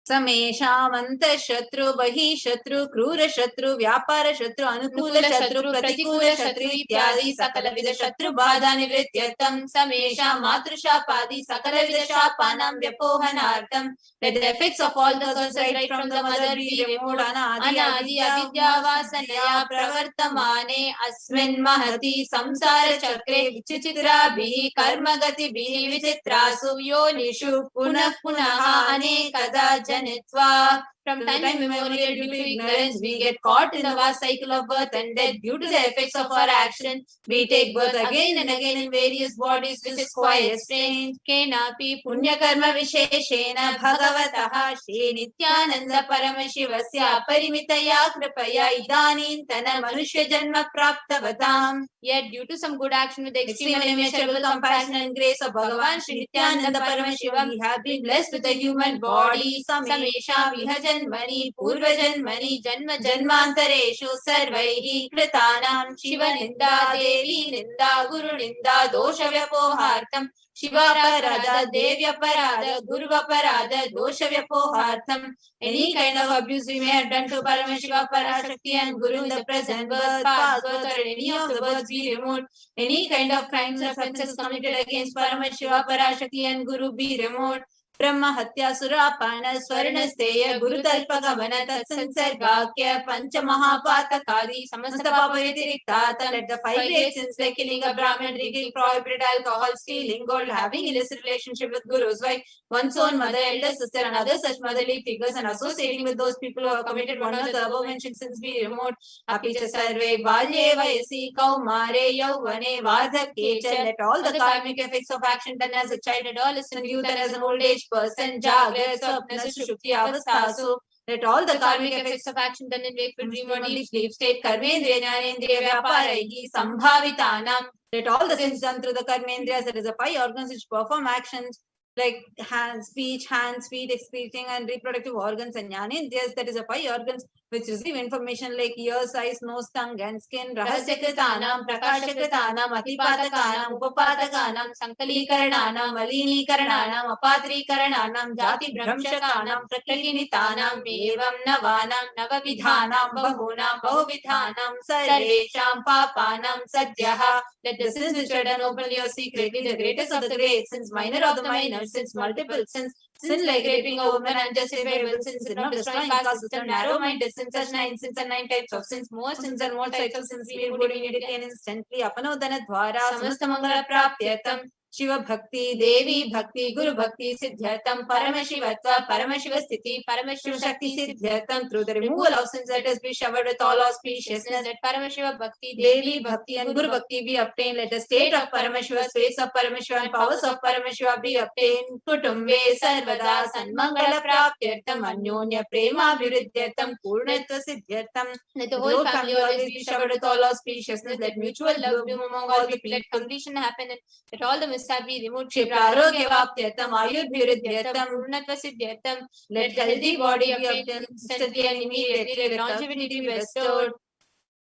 Samesham antashatru, bahi shatru, krura shatru, vyapara shatru, anukula shatru, pratikula shatru, ityadi sakala vida shatru bhada nivrityartham. Samesham matrashapadi sakala vida shapanam vyapohanartham. Let the effects of all the curses right from the mother be removed. Anadi avidya vasanaya pravartamane asmin mahati samsara chakre vichitra bihi karma gati bihi vichitrasu yonishu punah punaha anekada janitva. From time immemorial, due to ignorance, we get caught in the vast cycle of birth and death due to the effects of our action. We take birth again and again in various bodies, which is quite strange. Kenapi punya karma visheshena bhagavataha Shri Nithyananda Paramashivasya parimitaya kripaya idanintana manushya janma praptavatam. Yet, due to some good action with the extreme and immeasurable compassion and grace of Bhagavan Shri Nithyananda Paramashivam, we have been blessed with a human body. Samesha Viha Janmani Purva Janmani Janma Janmantareshu Sarvaihi Kritanam Shiva Ninda Devi Ninda Guru Ninda Dosha Vyapohartam Shivaparada, Devyaparada, Guruvaparada, Dosha Vyapohartam. Any kind of abuse we may have done to Paramashiva, Parashakti and Guru in the present birth, past birth, or any of the births be removed. Any kind of crimes or offences committed against Paramashiva, Parashakti and Guru be removed. Brahma Hatya Surapana Swarnasteya Guru Talpa Gavana Tatsansargakya Pancha Mahapatakadi Samasta Papa Vyatiriktata. Let the 5 great sins like killing a Brahmin, drinking prohibited alcohol, stealing gold, having illicit relationship with Guru's wife, one's own mother, elder sister, and other such motherly figures, and associating with those people who have committed one of the above mentioned sins be removed. Apicha Sarve Balye Vayasi Kaumare Yauvane Vardhake. Let all the karmic effects of action done as a child, adolescent, youth, and as an old age person, Jagrat, Swapna, Sushupti, Avastasu. Let all the karmic effects of action done in wakeful dream or deep sleep state, Karmendriya, Jnanendriya, Vyaparayi, Sambhavitanam. Let all the sins done through the Karmendriyas, that is the 5 organs which perform actions like hands, feet, excreting and reproductive organs, and Jnanendriyas, that is the 5 organs which receive information like ears, eyes, nose, tongue, and skin. Rahasyakritanam, Prakashakritanam, Atipatakanam, Upapatakanam, Sankalikarananam, Malinikarananam, Apatrikarananam, Jati Brahmshakanam, Prakinitanam, Evam Navanam, Navavidhanam, Bahunam, Bahuvidhanam, Sarvesham, Papanam, Sadhyaha. Let the sins which are done openly or secretly, the greatest of the great sins, minor of the minor sins, multiple sins, sin like raping a woman, unjustifiable sins, sin of destroying caste system, narrow-minded sins, such 9 sins and 9 types of sins, more sins and more types of sins, be removed immediately and instantly. Apanodana Dwara, Samasta Mangala Praptyatam, Shiva Bhakti, Devi Bhakti, Guru Bhakti, Siddhyatam, Paramashivatva, Paramashiva Sthiti, Paramashiva Shakti Siddhyatam. Through the removal of sins, let us be showered with all auspiciousness. Let Paramashiva Bhakti, Devi Bhakti, and Guru Bhakti be obtained. Let the state of Paramashiva, space of Paramashiva, and powers of Paramashiva be obtained. Kutumbe Sarvada Sanmangala Praptyartam, Anyonya Prema Viruddhyatam, Purnatva Siddhyatam. Let the whole family always be showered with all auspiciousness. Let mutual love bloom among all people. Let completion happen, and let all the mishap be removed. Kshiprarogya Vaptyatam, Ayurviruddhyatam, Purnatva Siddhyatam. Let healthy body be obtained instantly and immediately. Let longevity be bestowed.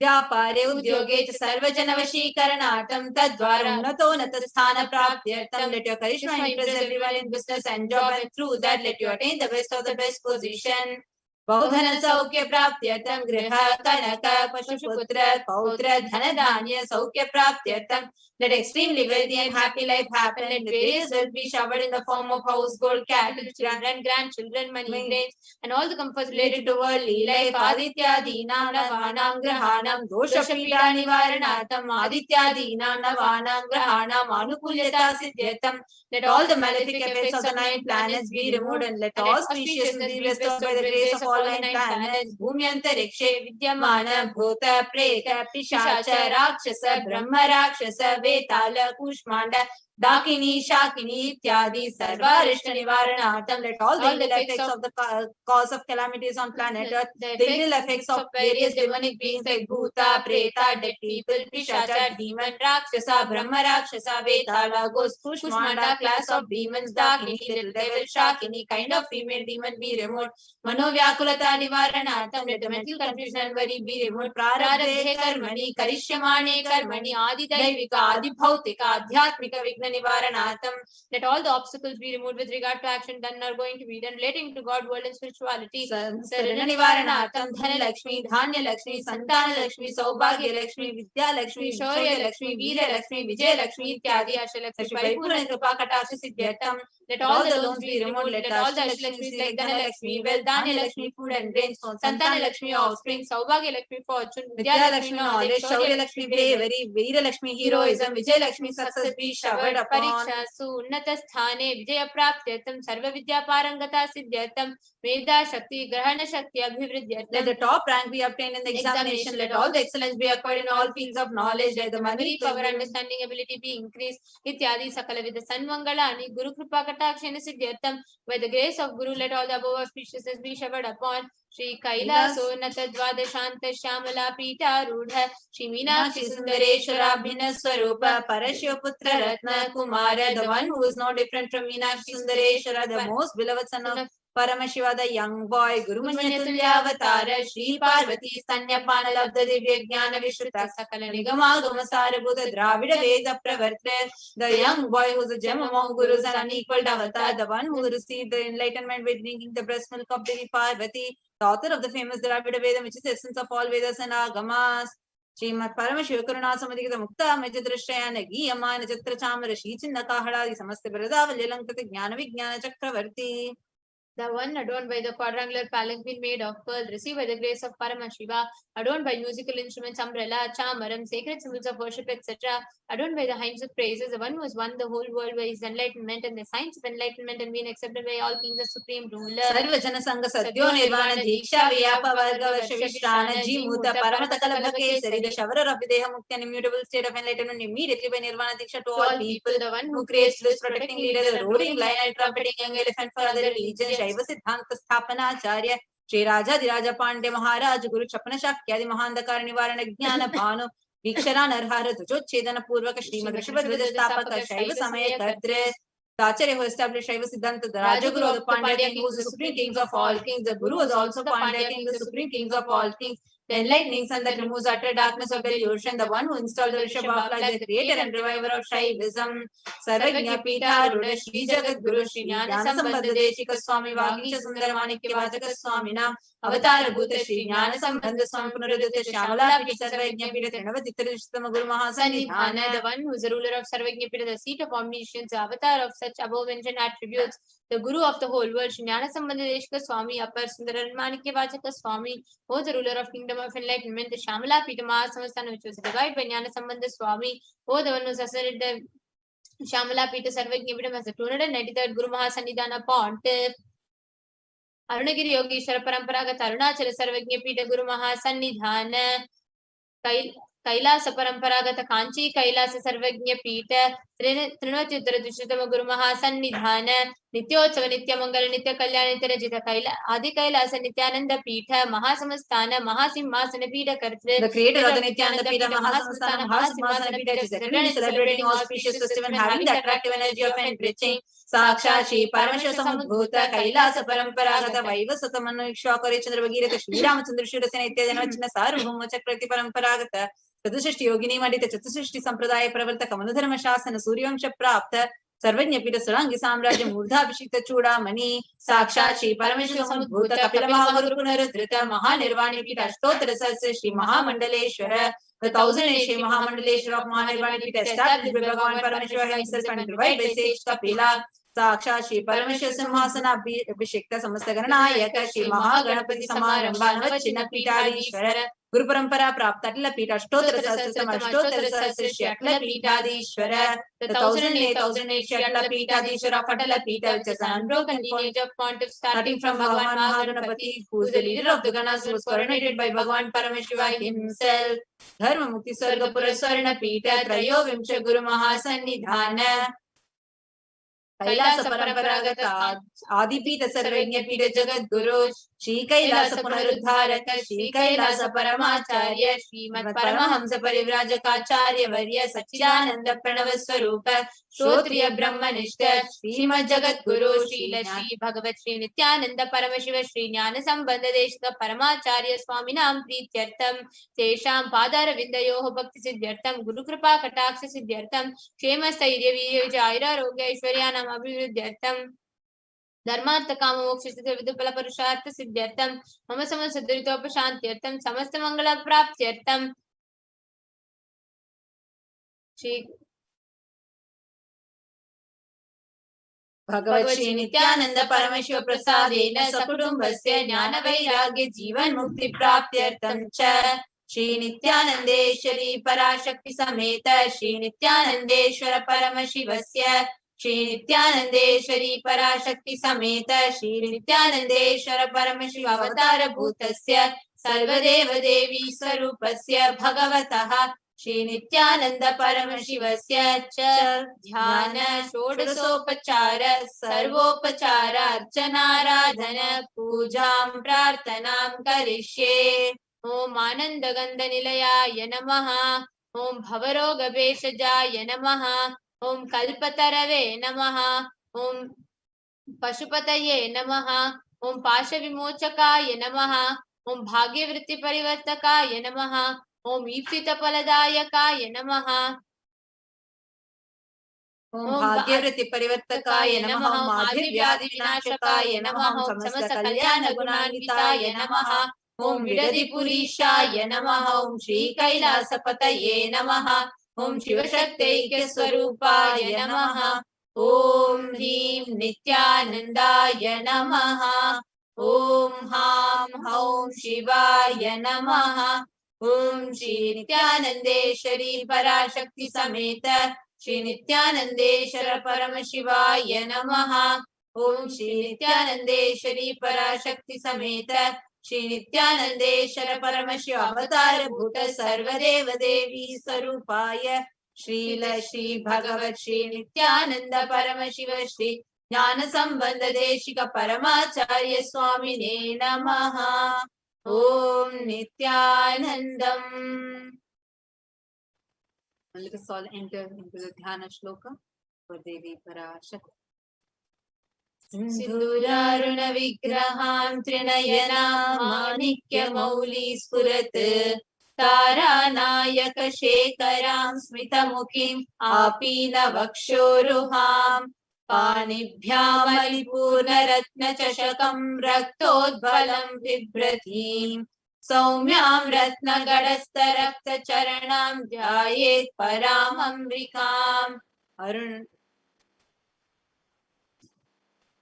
Vyapare Udyoge Sarvajanavashikaranartam Tadvara Unnatonnata Sthana Praptyartam. Let your charisma impress everyone in business and job, and through that let you attain the best of the best position. Baudhana Saukya Praptyartam Griha Kanaka Pashuputra Pautra Dhanadanya Saukya Praptyartam. Let extremely wealthy and happy life happen. Let various wealth be showered in the form of house, gold, cattle, children, grandchildren, money, grains, and all the comforts related to worldly life. Aditya Dina Navanam Grahanam Dosha Pida Nivaranatam. Aditya Dina Navanam Grahanam Anukulyata Siddhyatam. Let all the malefic effects of the 9 planets be removed, and let all auspiciousness be bestowed by the grace of all the 9 planets. Bhumyantarikshe Vidyamana Bhuta Preta Pishacha Rakshasa Brahma Rakshasa Vetala Kushmanda Dakini, Shakini, Ityadi, Sarva, Rishta Nivaranatam. Let all the evil effects of the cause of calamities on planet Earth, the evil effects of various demonic beings like Bhuta, Preta, dead people, Pishacha, demon, Rakshasa, Brahma Rakshasa, Vetala, ghost, Kushmanda, class of demons, Dakini, little devil, Shakini, kind of female demon be removed. Manovyakulata Nivaranatam. Let the mental confusion and worry be removed. Prarabdhe Karmani, Karishyamane Karmani, Adi Daivika, Adi Bhautika, Adhyatmika Vigna Nivaranatam. Let all the obstacles be removed with regard to action done or going to be done relating to God, world, and spirituality. Sarana Nivaranatam, Dhana Lakshmi, Dhanya Lakshmi, Santana Lakshmi, Saubhagya Lakshmi, Vidya Lakshmi, Shaurya Lakshmi, Veerya Lakshmi, Vijay Lakshmi, Ityadi, Asha Lakshmi, Paripurna Kripa Kataksha Siddhyatam. Let all the loans be removed. Let all the Asha Lakshmis like Dhana Lakshmi, wealth, Dhanya Lakshmi, food and grains, Santana Lakshmi, offspring, Saubhagya Lakshmi, fortune, Vidya Lakshmi, knowledge, Shaurya Lakshmi, bravery, Veerya Lakshmi, heroism, Vijay Lakshmi, success be showered upon. Pariksha Sunnata Sthane Vijaya Praptyatam Sarva Vidya Parangata Siddhyatam Veda Shakti Grahana Shakti Abhivriddhyatam. Let the top rank be obtained in the examination. Let all the excellence be acquired in all fields of knowledge. Let the memory, power, understanding, ability be increased. Ityadi Sakala Vida Sanmangalani Guru Kripa Katakshana Siddhyatam. By the grace of Guru, let all the above auspiciousness be showered upon. Shri Kailasa Nata Dvadashanta Shamala Pita Rudha Shri Meenakshi Sundareshwara Bhina Swarupa Parashya Putra Ratna Kumara, the one who is no different from Meenakshi Sundareshwara, the most beloved son of Paramashiva, the young boy, Guru Manyatulyavatara, Shri Parvati, Stanyapana Labda Divya Jnana Vishruta, Sakala Nigama Gamasara Buddha, Dravida Veda Pravartha, the young boy who's a gem among gurus and unequaled avatar, the one who received the enlightenment by drinking the breast milk of Devi Parvati, the author of the famous Dravida Veda, which is the essence of all Vedas and Agamas. Srimad Paramashiva Karuna Samadhikata Mukta Majadrashayana Giyamana Chitra Chamara Shichinda Kahadadi Samaste Bradavali Lankata Jnana Vijnana Chakravarti. The one adorned by the quadrangular palanquin made of pearl, received by the grace of Paramashiva, adorned by musical instruments, umbrella, chamaram, sacred symbols of worship, etc., adorned by the hymns of praises, the one who has won the whole world by his enlightenment and the science of enlightenment and been accepted by all kings as supreme ruler. Sarvajana Sangha Satyo Nirvana Diksha Vyapa Varga Varshavishtrana Jimuta Paramata Kalabhake Sari, the shower of Videha Mukti and immutable state of enlightenment immediately by Nirvana Diksha to all people, the one who creates this protecting leader, the roaring lion and trumpeting young elephant for other religions, Shaiva Siddhanta Sthapanacharya, Shri Raja Diraja Pandya Maharaj, Guru Chapana Shakyadi Mahandakar Nivarana Jnana Bhanu, Vikshara Narhara Tujochedana Purvaka Srimad Rishibhadvaja Stapaka Shaiva Samaya Kadre, the Acharya who established Shaiva Siddhanta, the Rajaguru of the Pandya king, who was the supreme kings of all kings, the Guru was also the Pandya king, the supreme kings of all kings, the enlightening sun that removes utter darkness of delusion, the one who installed the Rishabha as the creator and reviver of Shaivism, Sarvajna Pita Ruda Shri Jagat Guru Shri Jnana Sambandha Deshika Swami Vagisha Sundara Manikya Vachaka Swamina Avatara Bhuta Shri Jnana Sambandha Swami Punaradita Shamala Pita Sarvajna Pita Trinavati Trishtama Guru Mahasanidhana, the one who is the ruler of Sarvajna Pita, the seat of omniscience, the avatar of such above mentioned attributes, the Guru of the whole world, Shri Jnana Sambandha Deshika Swami Apar Sundara Manikya Vachaka Swami, who the ruler of kingdom of enlightenment, the Shamala Pita Mahasamastana, which was revived by Jnana Sambandha Swami, who the one who ascended the Shamala Pita Sarvajna Pita as the 293rd Guru Mahasanidhana Pontiff. Arunagiri Yogeshwara Paramparaga Arunachala Sarvajna Pita Guru Mahasannidhana, Kailasa Paramparaga Kanchi Kailasa Sarvajna Pita Trinvachuttara Dushtama Guru Mahasannidhana, Nityotsava Nityamangala Nitya Kalyana Nitya Kaila Adi Kailasa Nithyananda Pita Mahasamastana Mahasimhasana Pita Kartre, the creator of the Nithyananda Pita Mahasamastana Mahasimhasana Pita is eternally celebrating auspicious festival and having the attractive energy of enriching Sakshat Shri Paramashiva Samudbhuta Kailasa Paramparagata Vaivasata Manukshakari Chandra Bhagirata Shri Ramachandra Shurasena Ityajana Vachina Sarvabhauma Chakrati Paramparagata Chatushrishti Yogini Mandita Chatushrishti Sampradaya Pravartaka Manudharma Shasana Suryamsha Prapta Sarvajna Pita Surangi Samraja Murdha Abhishekta Chudamani Sakshat Shri Paramashiva Samudbhuta Kapila Mahaguru Punarudhrita Mahanirvani Pita Ashtottara Sahasra Shri Mahamandaleshwara, the 1000th Shri Mahamandaleshwara of Mahanirvani Pita established by Bhagavan Paramashiva himself and revived by sage Kapila. Sakshat Shri Paramashiva Simhasana Abhishekta Samastaganayaka Shri Mahaganapati Samarambha Navachina Pitadishwara Guru Parampara Prapta Atla Pita Ashtottara Sahasra Ashtottara Sahasra Shri Atla Pitadishwara, the 1008 Shri Atla Pitadishwara of Atla Pita, which is an unbroken lineage of pontiffs starting from Bhagavan Mahaganapati, who is the leader of the Ganas, who was coronated by Bhagavan Paramashiva himself. Dharma Mukti Swarga Puraswarna Pita Trayo Vimsha Guru Mahasannidhana, Kailasa Paramparagata Adipita Sarvajna Pita Jagat Guru Shri Kailasa Punarudharaka Shri Kailasa Paramacharya Srimad Paramahamsa Parivrajaka Varya Sachidananda Pranava Swarupa Shrotriya Brahmanishta Srimad Jagat Guru Srila Shri Bhagavat Shri Nithyananda Paramashiva Shri Jnana Sambandha Deshika Paramacharya Swaminam Prityartham Tesham Padara Vindayoho Bhakti Siddhyartham Guru Kripa Kataksha Siddhyartham Kshema Stairya Vijayra Rogya Aishwaryanam Abhividyartham Dharmartha Kama Moksha Vidupala Purushartha Siddhyartham Mama Sama Saduritopasantyartham Samasta Mangala Praptyartham Shri Bhagavat Shri Nithyananda Paramashiva Prasadena Sakutumbasya Jnana Vairagya Jivan Mukti Praptyartham Cha Shri Nithyanandeshwari Parashakti Sameta Shri Nithyanandeshwara Paramashivasya Shri Nithyanandeshwari Parashakti Sameta Shri Nithyanandeshwara Paramashiva Avatara Bhutasya Sarvadeva Devi Swarupasya Bhagavataha Shri Nithyananda Paramashivasya cha dhyana shodasopachara sarvopachara archanaradhana pujam prarthanam karishye. Om Ananda Gandha Nilayaya Namaha, Om Bhavaroga Beshajaya Namaha, Om Kalpatarave Namaha, Om Pashupataye Namaha. Om Pasha Vimochakaya Namaha. Om Bhagyavritti Parivartakaya Namaha. Om Ipsita Paladayakaya Namaha. Om Bhagyavritti Parivartakaya Namaha. Om Adhi Vyadhi Vinashakaya Namaha. Om Samasta Kalyana Gunanvitaya Namaha. Om Vidadi Purishaya Namaha. Om Shri Kailasa Pataye Namaha. Om Shiva Shakti Swarupaya Namaha. Om Hrim Nithyanandaya Namaha. Om Ham Haum Shivaya Namaha. Om Shri Nithyanandeshwari Parashakti Sameta Shri Nithyanandeshwara Paramashivaya Namaha. Om Shri Nithyanandeshwari Parashakti Sameta Shri Nithyanandeshwara Paramashiva Avatar Bhuta Sarvadeva Devi Sarupaya Srila Shri Bhagavat Shri Nithyananda Paramashiva Shri Jnana Sambandha Deshika Paramacharya Swamine Namaha. Om Nithyanandam. Let us all enter into the Dhyana Shloka for Devi Parashakti. Sindhuraruna Vigraham Trinayana Manikya Mauli Spurat Taranayaka Shekaram Smitamukhim Apina Vakshoruham Panibhyam Alipurna Ratna Chashakam Raktodbalam Vibhratim Saumyam Ratna Gadastha Rakta Charanam Dhyayet Paramamrikam. Arun,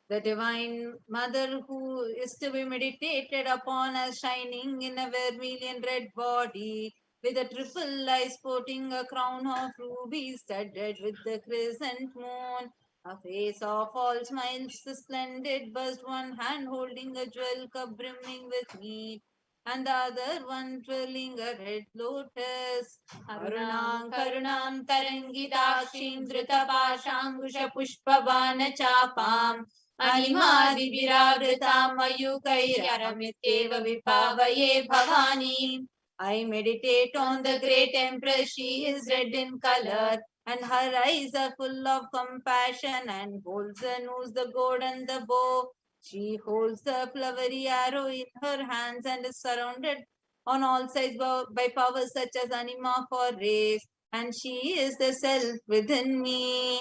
the Divine Mother who is to be meditated upon as shining in a vermilion red body, with a triple eye sporting a crown of rubies studded with the crescent moon, a face of all smiles, the splendid bust, one hand holding a jewel cup brimming with mead, and the other one twirling a red lotus. Arunam Karunam Tarangidakshim Dhrutapashangusha Pushpavana Chapam Animadiviravrtam Mayukairamityeva Vipavaye Bhavani. I meditate on the great empress. She is red in color, and her eyes are full of compassion, and holds the noose, the gourd, and the bow. She holds the flowery arrow in her hands and is surrounded on all sides by powers such as anima for race, and she is the self within me.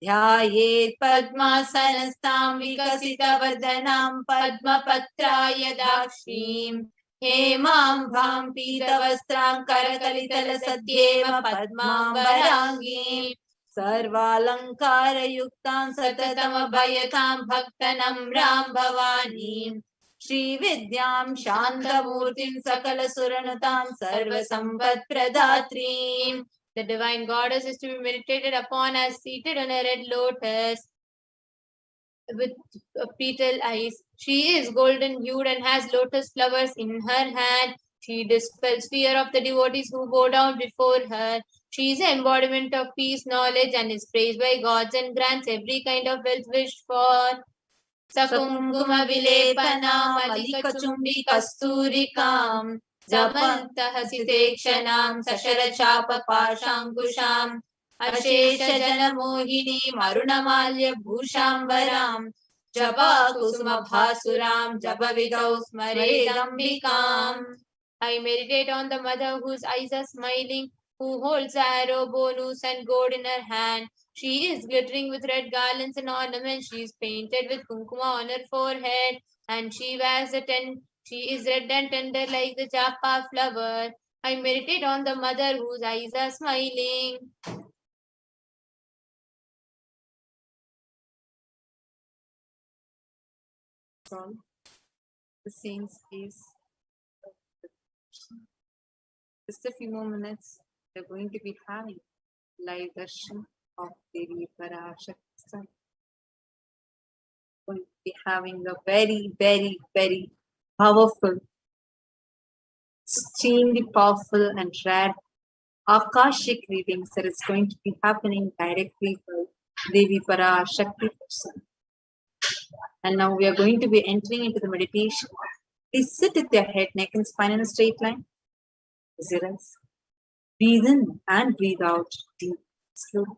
ध्यायेत् पद्मासनस्तां विकसितवदनां पद्मपत्रायदाक्षीं हेमाम्भां पीतवस्त्रां करकलितलसद्येव पद्माम्बराङ्गीं सर्वालङ्कारयुक्तां सततमभयतां भक्तनम्रां भवानीं श्रीविद्यां शान्तमूर्तिं सकलसुरनुतां सर्वसम्पत्प्रदात्रीं. The divine goddess is to be meditated upon as seated on a red lotus with petal eyes. She is golden hued and has lotus flowers in her hand. She dispels fear of the devotees who bow down before her. She is the embodiment of peace, knowledge, and is praised by gods and grants every kind of wealth wished for. Sakumkuma vilepana malika chumbi kasturikam Jamantah Sitekshanam Sashara Chapa Pashankusham Ashesha Jana Mohini Marunamalya Bhushambaram Japa Kusuma Bhasuram Japa Vidau Smaredambikam. I meditate on the mother whose eyes are smiling, who holds the arrow, bow, noose, and gourd in her hand. She is glittering with red garlands and ornaments. She is painted with kumkuma on her forehead, and she wears a tent. She is red and tender like the japa flower. I meditate on the mother whose eyes are smiling. The saints is just a few more minutes. We're going to be having live darshan of Devi Parashakti. Going to be having a very, very, very powerful, extremely powerful and rare Akashic readings that is going to be happening directly for Devi Parashakti person. And now we are going to be entering into the meditation. Please sit with your head, neck, and spine in a straight line. Zero. Breathe in and breathe out deep, slow.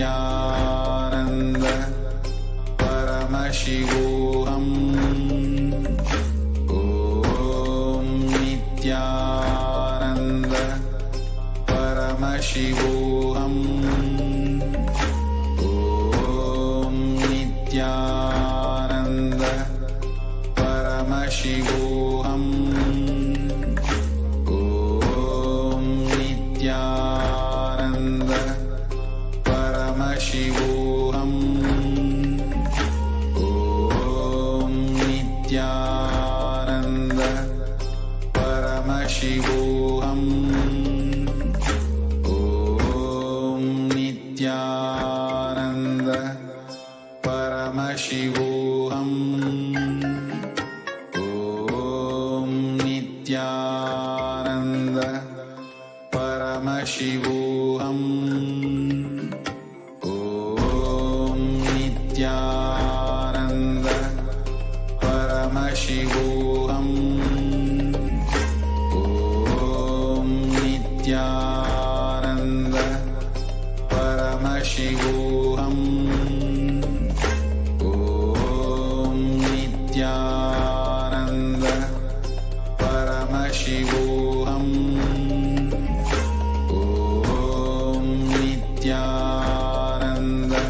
Nithyananda Paramashivoham. Om Nithyananda Paramashivoham. Om Nithyananda Paramashivoham. Om Nithyananda Paramashivoham. Om Nithyananda Paramashivoham. Om Nithyananda Paramashivoham. Om Nithyananda Paramashivoham. Om Nithyananda Paramashivoham. Om Nithyananda Paramashivoham. Om Nithyananda Paramashivoham. Om Nithyananda Paramashivoham. Om Nithyananda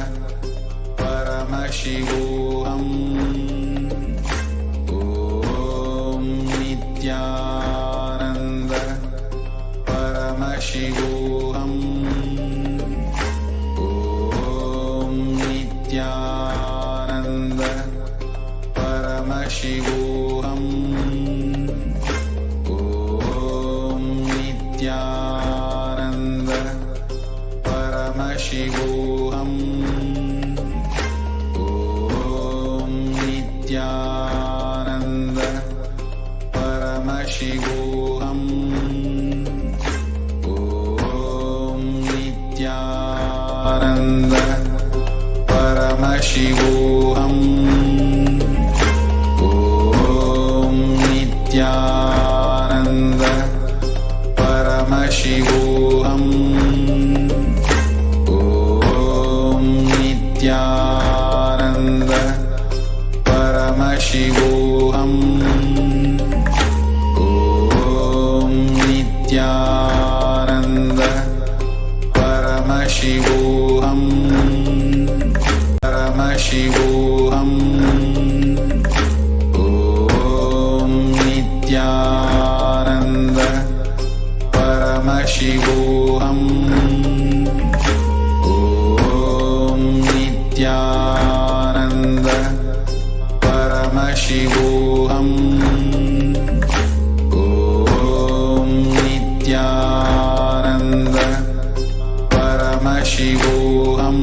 Paramashivoham. Om Nithyananda Paramashivoham. Om Nithyananda Paramashivoham. Om Nithyananda Paramashivoham. Om Nithyananda Paramashivoham. Om Nithyananda Paramashivoham. Om Nithyananda Paramashivoham. Om Nithyananda Paramashivoham. Paramashivoham. Om Nithyananda Paramashivoham. Om Nithyananda Paramashivoham. Om Nithyananda Paramashivoham.